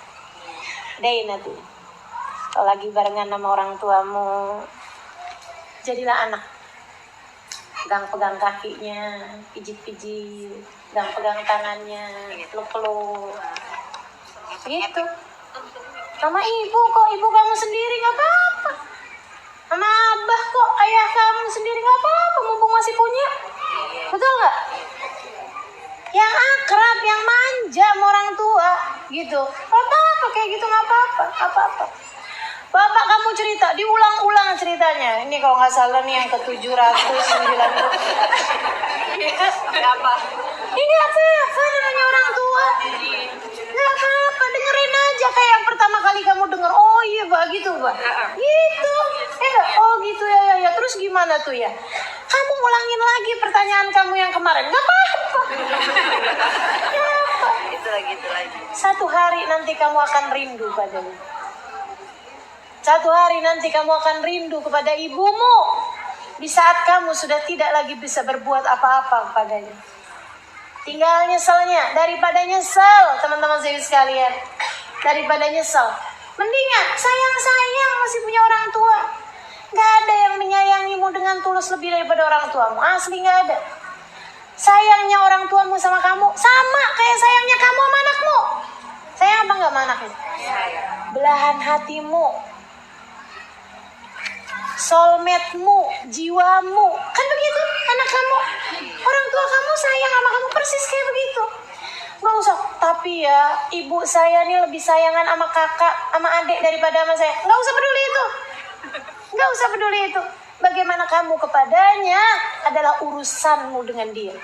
Speaker 2: Kalau lagi barengan sama orang tuamu, jadilah anak. Pegang kakinya, pijit-pijit, pegang tangannya, peluk-peluk. Gitu. Sama ibu kok, ibu kamu sendiri nggak apa-apa. Sama abah kok, ayah kamu sendiri nggak apa-apa, mumpung masih punya. Betul nggak? Yang akrab, yang manja sama orang tua, gitu. Apa-apa kayak gitu nggak apa-apa. Bapak kamu cerita, diulang-ulang ceritanya. Ini kalau nggak salah nih yang ke-790.
Speaker 3: Apa?
Speaker 2: Ini apa namanya orang tua? Nggak apa-apa, dengerin aja kayak yang pertama kali kamu denger. Oh iya Mbak, gitu Mbak. Gitu. Oh gitu ya. Terus gimana tuh ya? Kamu ulangin lagi pertanyaan kamu yang kemarin. Nggak apa-apa.
Speaker 3: Itu lagi.
Speaker 2: Satu hari nanti kamu akan rindu padamu. Satu hari nanti kamu akan rindu kepada ibumu. Di saat kamu sudah tidak lagi bisa berbuat apa-apa kepadanya. Tinggal nyeselnya daripada nyesel, teman-teman sekalian. daripada nyesel. Mendingan sayang-sayang masih punya orang tua. Gak ada yang menyayangimu dengan tulus lebih daripada orang tuamu. Asli gak ada. Sayangnya orang tuamu sama kamu sama kayak sayangnya kamu sama anakmu. Sayang apa gak sama anakmu? Belahan hatimu, soulmate-mu, jiwamu. Kan begitu anak kamu. Orang tua kamu sayang sama kamu persis kayak begitu. Gak usah, tapi ya ibu saya nih lebih sayangan sama kakak, sama adik daripada sama saya. Gak usah peduli itu. Gak usah peduli itu. Bagaimana kamu kepadanya adalah urusanmu dengan dia.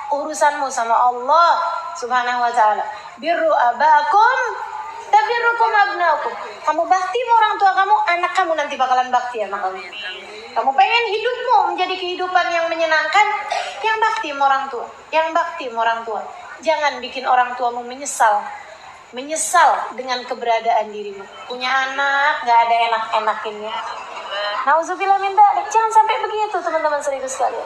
Speaker 2: Urusanmu sama Allah Subhanahu wa ta'ala. Birru abakum tabirrukum abnaukum. Kamu bakti sama orang tua kamu, anak kamu nanti bakalan bakti sama kamu. Kamu pengen hidupmu menjadi kehidupan yang menyenangkan, yang bakti sama orang tua, yang bakti sama orang tua. Jangan bikin orang tuamu menyesal dengan keberadaan dirimu. Punya anak gak ada enak-enakinnya. Nauzubillah min dzalik. Jangan sampai begitu teman-teman serius sekalian.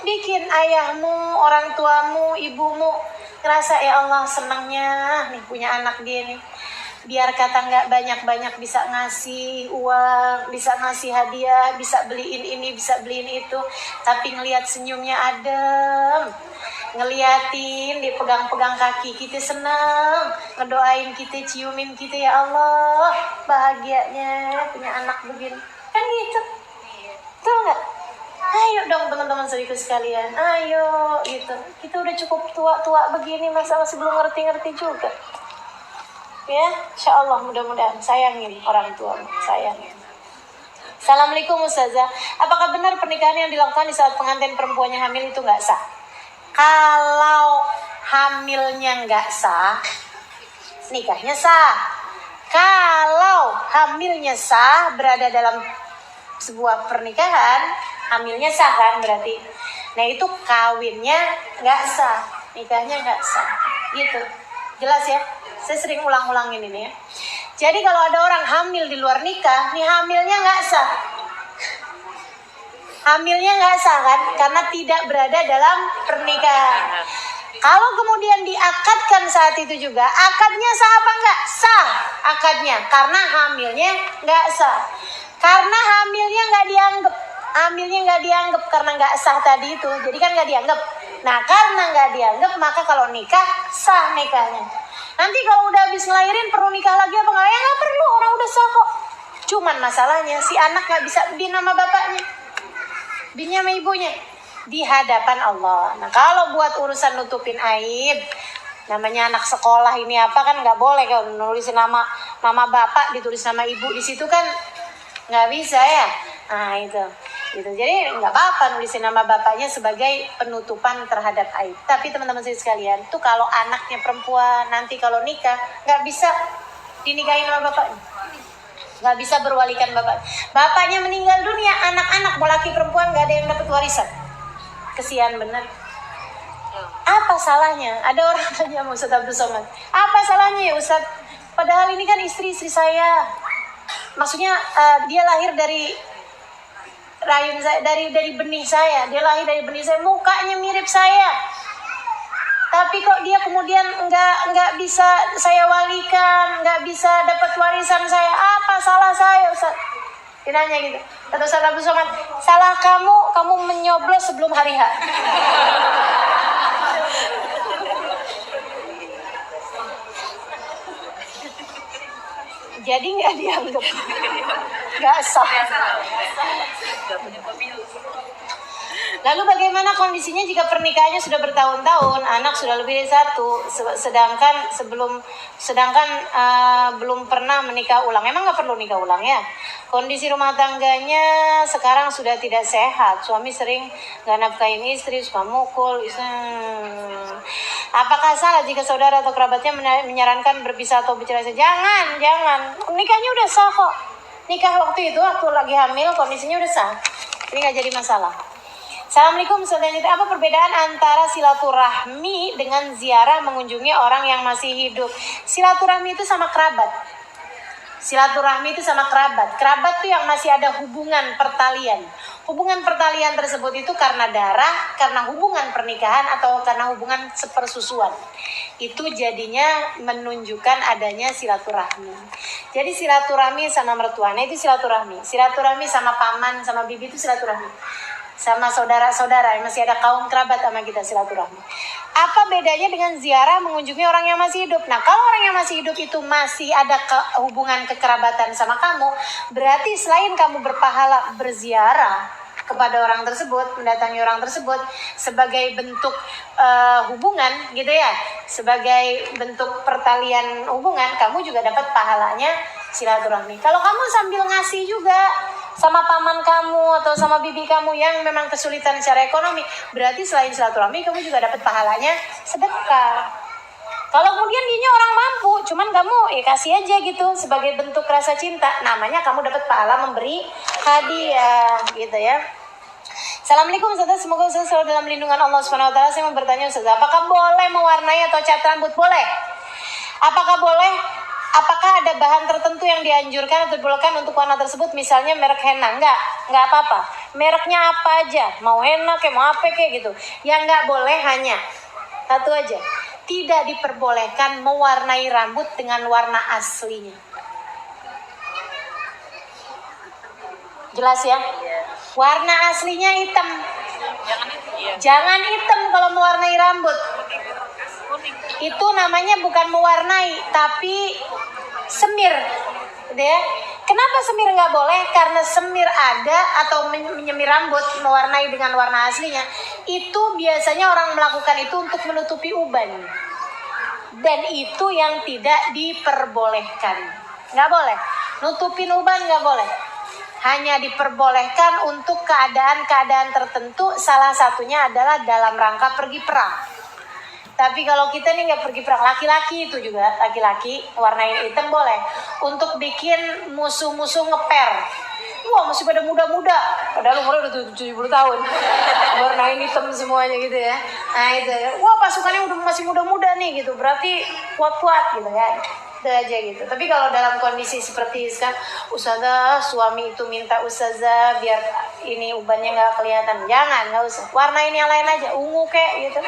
Speaker 2: Bikin ayahmu, orang tuamu, ibumu ngerasa ya Allah senangnya nih punya anak dia nih. Biar kata nggak banyak-banyak bisa ngasih uang, bisa ngasih hadiah, bisa beliin ini, bisa beliin itu. Tapi ngelihat senyumnya adem, ngeliatin dipegang-pegang kaki kita senang, ngedoain kita, ciumin kita, ya Allah bahagianya punya anak begini. Kan gitu. Betul nggak? Ayo dong teman-teman saudaraku sekalian, ayo gitu. Kita udah cukup tua-tua begini, masa masih belum ngerti-ngerti juga. Ya, insya Allah mudah-mudahan sayangin orang tua, sayangin. Assalamualaikum Ustazah, apakah benar pernikahan yang dilakukan di saat pengantin perempuannya hamil itu nggak sah? Kalau hamilnya nggak sah, nikahnya sah. Kalau hamilnya sah, berada dalam sebuah pernikahan, hamilnya sah kan berarti. Nah itu kawinnya nggak sah, nikahnya nggak sah. Gitu, jelas ya? Saya sering ulang-ulangin ini ya. Jadi kalau ada orang hamil di luar nikah, nih hamilnya nggak sah. Hamilnya nggak sah kan? Karena tidak berada dalam pernikahan. Kalau kemudian diakadkan saat itu juga, akadnya sah apa enggak? Sah akadnya, karena hamilnya nggak sah. Karena hamilnya nggak dianggap karena nggak sah tadi itu, jadi kan nggak dianggap. Nah karena nggak dianggap, maka kalau nikah sah nikahnya. Nanti kalau udah habis ngelahirin perlu nikah lagi apa enggak? Ya nggak perlu, orang udah sah kok. Cuman masalahnya si anak nggak bisa bin sama bapaknya, binnya sama ibunya di hadapan Allah. Nah kalau buat urusan nutupin aib, namanya anak sekolah ini apa kan nggak boleh kalau nulisin nama bapak ditulis nama ibu di situ kan nggak bisa ya. Nah itu gitu. Jadi nggak apa-apa nulisin nama bapaknya sebagai penutupan terhadap aib. Tapi teman-teman saya sekalian, tuh kalau anaknya perempuan nanti kalau nikah nggak bisa dinikahin sama bapaknya, nggak bisa berwalikan bapak. Bapaknya meninggal dunia, anak-anak mau laki perempuan nggak ada yang dapat warisan. Kesian bener. Apa salahnya? Ada orang tanya sama Ustaz Abdul Somad, apa salahnya ya Ustaz? Padahal ini kan istri saya. Maksudnya dia lahir dari rahim saya, dari benih saya. Dia lahir dari benih saya, mukanya mirip saya. Tapi kok dia kemudian nggak bisa saya walikan, nggak bisa dapat warisan saya. Apa salah saya Ustaz? Dia nanya gitu. Kata Ustaz Abdul Somad, salah kamu menyoblos sebelum hari H. Jadi nggak dianggap, nggak sah. Lalu bagaimana kondisinya jika pernikahannya sudah bertahun-tahun, anak sudah lebih dari satu, sedangkan belum pernah menikah ulang? Emang nggak perlu nikah ulang ya? Kondisi rumah tangganya sekarang sudah tidak sehat, suami sering nggak nafkahin istri, suka mukul. Apakah salah jika saudara atau kerabatnya menyarankan berpisah atau bercerai? Jangan. Nikahnya udah sah kok. Nikah waktu lagi hamil, kondisinya udah sah. Ini nggak jadi masalah. Assalamualaikum saudara. Apa perbedaan antara silaturahmi dengan ziarah mengunjungi orang yang masih hidup? Silaturahmi itu sama kerabat. Silaturahmi itu sama kerabat. Kerabat tuh yang masih ada hubungan pertalian. Hubungan pertalian tersebut itu karena darah, karena hubungan pernikahan, atau karena hubungan sepersusuan. Itu jadinya menunjukkan adanya silaturahmi. Jadi silaturahmi sama mertuanya itu silaturahmi. Silaturahmi sama paman, sama bibi itu silaturahmi. Sama saudara-saudara yang masih ada kaum kerabat sama kita silaturahmi. Apa bedanya dengan ziarah mengunjungi orang yang masih hidup? Nah, kalau orang yang masih hidup itu masih ada hubungan kekerabatan sama kamu, berarti selain kamu berpahala berziarah kepada orang tersebut, mendatangi orang tersebut sebagai bentuk hubungan gitu ya, sebagai bentuk pertalian hubungan, kamu juga dapat pahalanya silaturahmi. Kalau kamu sambil ngasih juga sama paman kamu atau sama bibi kamu yang memang kesulitan secara ekonomi, berarti selain silaturahmi kamu juga dapat pahalanya sedekah. Kalau kemudian dia orang mampu, cuman kamu kasih aja gitu sebagai bentuk rasa cinta, namanya kamu dapat pahala memberi hadiah gitu ya. Assalamualaikum Ustazah, semoga Ustazah selalu dalam lindungan Allah Subhanahu wa taala. Saya mau bertanya Ustazah, apakah boleh mewarnai atau cat rambut? Boleh. Apakah boleh? Apakah ada bahan tertentu yang dianjurkan atau dibolehkan untuk warna tersebut? Misalnya merek henna? Enggak apa-apa. Mereknya apa aja, mau henna kayak mau apa kayak gitu. Yang enggak boleh hanya satu aja, tidak diperbolehkan mewarnai rambut dengan warna aslinya. Jelas ya? Warna aslinya hitam. Jangan hitam kalau mewarnai rambut. Itu namanya bukan mewarnai, tapi semir, gitu ya. Kenapa semir nggak boleh? Karena semir ada atau menyemir rambut, mewarnai dengan warna aslinya, itu biasanya orang melakukan itu untuk menutupi uban, dan itu yang tidak diperbolehkan. Nggak boleh, nutupin uban nggak boleh. Hanya diperbolehkan untuk keadaan-keadaan tertentu, salah satunya adalah dalam rangka pergi perang. Tapi kalau kita nih nggak pergi perang, laki-laki itu juga, laki-laki warnain hitam boleh. Untuk bikin musuh-musuh ngeper. Wah, masih pada muda-muda. Padahal umurnya udah 70 tahun. Warnain hitam semuanya gitu ya. Nah itu, wah pasukannya udah masih muda-muda nih gitu. Berarti kuat-kuat gitu kan. Itu aja gitu. Tapi kalau dalam kondisi seperti sekarang, Ustazah, suami itu minta Ustazah biar ini ubannya nggak kelihatan. Jangan, nggak usah. Warnain yang lain aja, ungu kek gitu.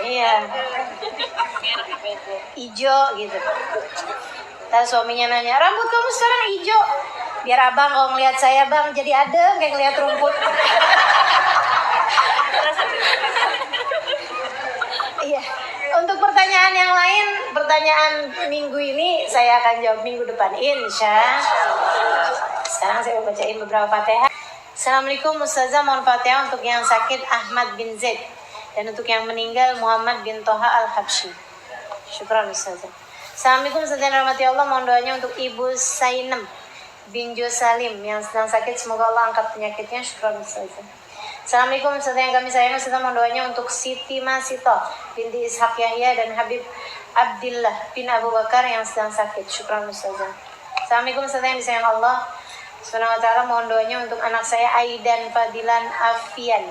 Speaker 2: Iya, hijau gitu. Dan suaminya nanya, rambut kamu sekarang hijau? Biar abang kalau ngelihat saya bang jadi adem kayak ngelihat rumput. Iya. Untuk pertanyaan yang lain, pertanyaan minggu ini saya akan jawab minggu depan, insya. Sekarang saya mau bacain beberapa Fatihah. Assalamualaikum Ustazah, mohon Fatihah untuk yang sakit Ahmad bin Zaid dan untuk yang meninggal Muhammad bin Toha al-Habsyi. Syukran Ustazah. Assalamualaikum Ustazah yang rahmati Allah, mohon doanya untuk Ibu Sainem bin Jo Salim yang sedang sakit, semoga Allah angkat penyakitnya. Syukran Ustazah. Assalamualaikum Ustazah yang kami sayang, Ustazah mohon doanya untuk Siti Masito binti Ishak Yahya dan Habib Abdillah bin Abu Bakar yang sedang sakit. Syukran Ustazah. Assalamualaikum Ustazah yang disayang Allah Subhanahu wa ta'ala, mohon doanya untuk anak saya Aidan Fadilan Afian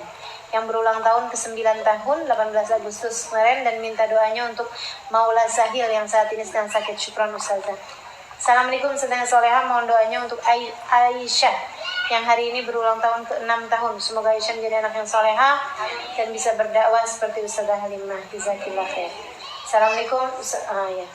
Speaker 2: yang berulang tahun ke-9 tahun 18 Agustus kemarin, dan minta doanya untuk Maula Sahil yang saat ini sedang sakit. Syukran Ustazah. Assalamualaikum Ustazah yang solehah, mohon doanya untuk Aisyah yang hari ini berulang tahun ke-6 tahun. Semoga Aisyah menjadi anak yang solehah dan bisa berdakwah seperti Ustazah Halimah. Jazakillah khair. Assalamualaikum. Ya.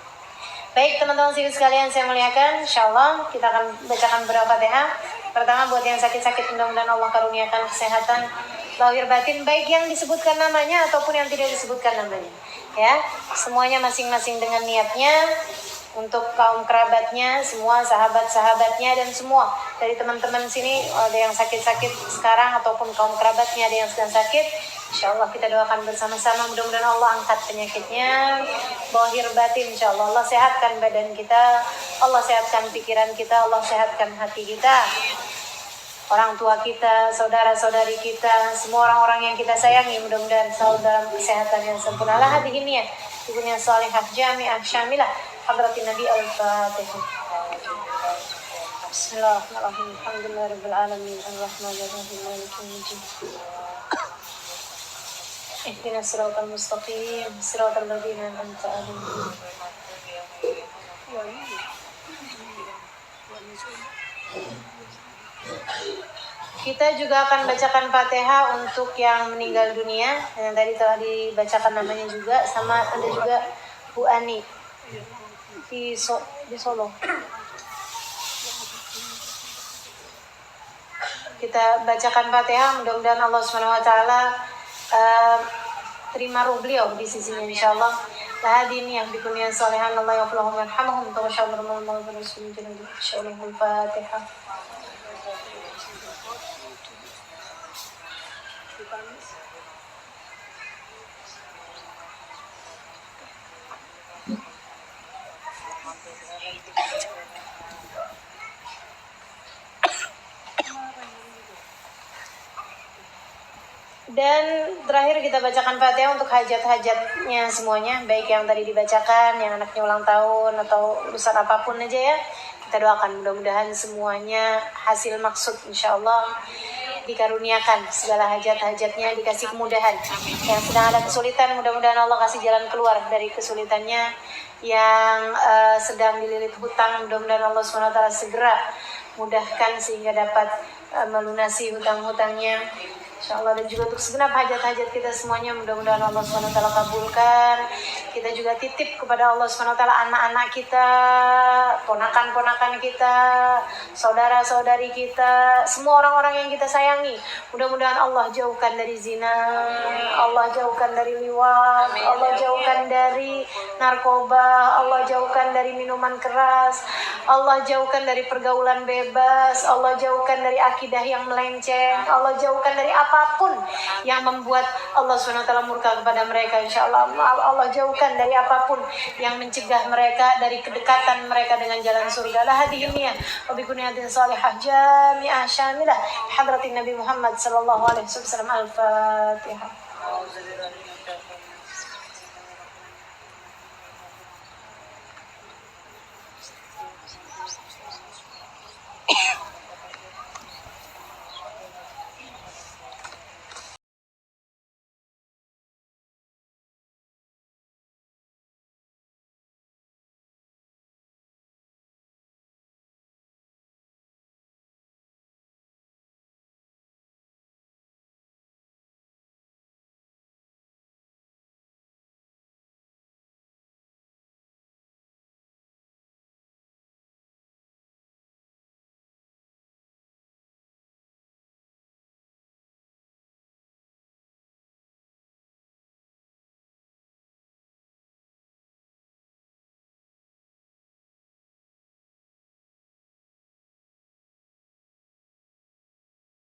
Speaker 2: Baik teman-teman sekalian saya muliakan, insyaallah kita akan bacakan beberapa Fatihah. Pertama buat yang sakit-sakit, mudah-mudahan Allah karuniakan kesehatan lahir batin, baik yang disebutkan namanya ataupun yang tidak disebutkan namanya. Ya, semuanya masing-masing dengan niatnya. Untuk kaum kerabatnya, semua sahabat-sahabatnya dan semua dari teman-teman sini ada yang sakit-sakit sekarang ataupun kaum kerabatnya ada yang sedang sakit, insyaallah kita doakan bersama-sama, mudah-mudahan Allah angkat penyakitnya zahir batin, insyaallah Allah sehatkan badan kita, Allah sehatkan pikiran kita, Allah sehatkan hati kita, orang tua kita, saudara-saudari kita, semua orang-orang yang kita sayangi, mudah-mudahan selalu dalam kesehatan yang sempurna. La hadihin niyah, dunia salihah jami'ah syamilah. Hadratin Nabi Al-Fatihah. Bismillahirrahmanirrahim. Alhamdulillahirabbil alamin. Arrahmanirrahim. Maliki yaumiddin. اهدنا الصراط المستقيم صراط الذين أنعمت عليهم. Kita juga akan bacakan Fatihah untuk yang meninggal dunia yang tadi telah dibacakan namanya juga, sama ada juga Bu Ani di Solo. Kita bacakan Fatihah, mudah-mudahan Allah SWT terima ruh beliau di sisinya insyaallah. Lahadini yang bikunia salihan Allah yaflahum yarhamahum tawasyadur maulana rasulullah insyaallah. Al-Fatihah. Dan terakhir kita bacakan Fatihah untuk hajat-hajatnya semuanya, baik yang tadi dibacakan, yang anaknya ulang tahun atau urusan apapun aja ya. Kita doakan mudah-mudahan semuanya hasil maksud insyaallah, dikaruniakan segala hajat-hajatnya, dikasih kemudahan. Yang sedang ada kesulitan, mudah-mudahan Allah kasih jalan keluar dari kesulitannya. Yang sedang dililit hutang, mudah-mudahan Allah SWT segera mudahkan sehingga dapat melunasi hutang-hutangnya insyaallah. Dan juga untuk segenap hajat-hajat kita semuanya, mudah-mudahan Allah SWT kabulkan. Kita juga titip kepada Allah SWT anak-anak kita, ponakan-ponakan kita, saudara-saudari kita, semua orang-orang yang kita sayangi. Mudah-mudahan Allah jauhkan dari zina, Allah jauhkan dari liwat, Allah jauhkan dari narkoba, Allah jauhkan dari minuman keras, Allah jauhkan dari pergaulan bebas, Allah jauhkan dari akidah yang melenceng, Allah jauhkan dari apapun yang membuat Allah SWT murka kepada mereka insyaallah. Allah jauhkan dari apapun yang mencegah mereka dari kedekatan mereka dengan jalan surga. La hadhihi wa bi kunyatin salihah jami'ah syamilah hadratin Nabi Muhammad sallallahu alaihi wasallam. Al-Fatihah.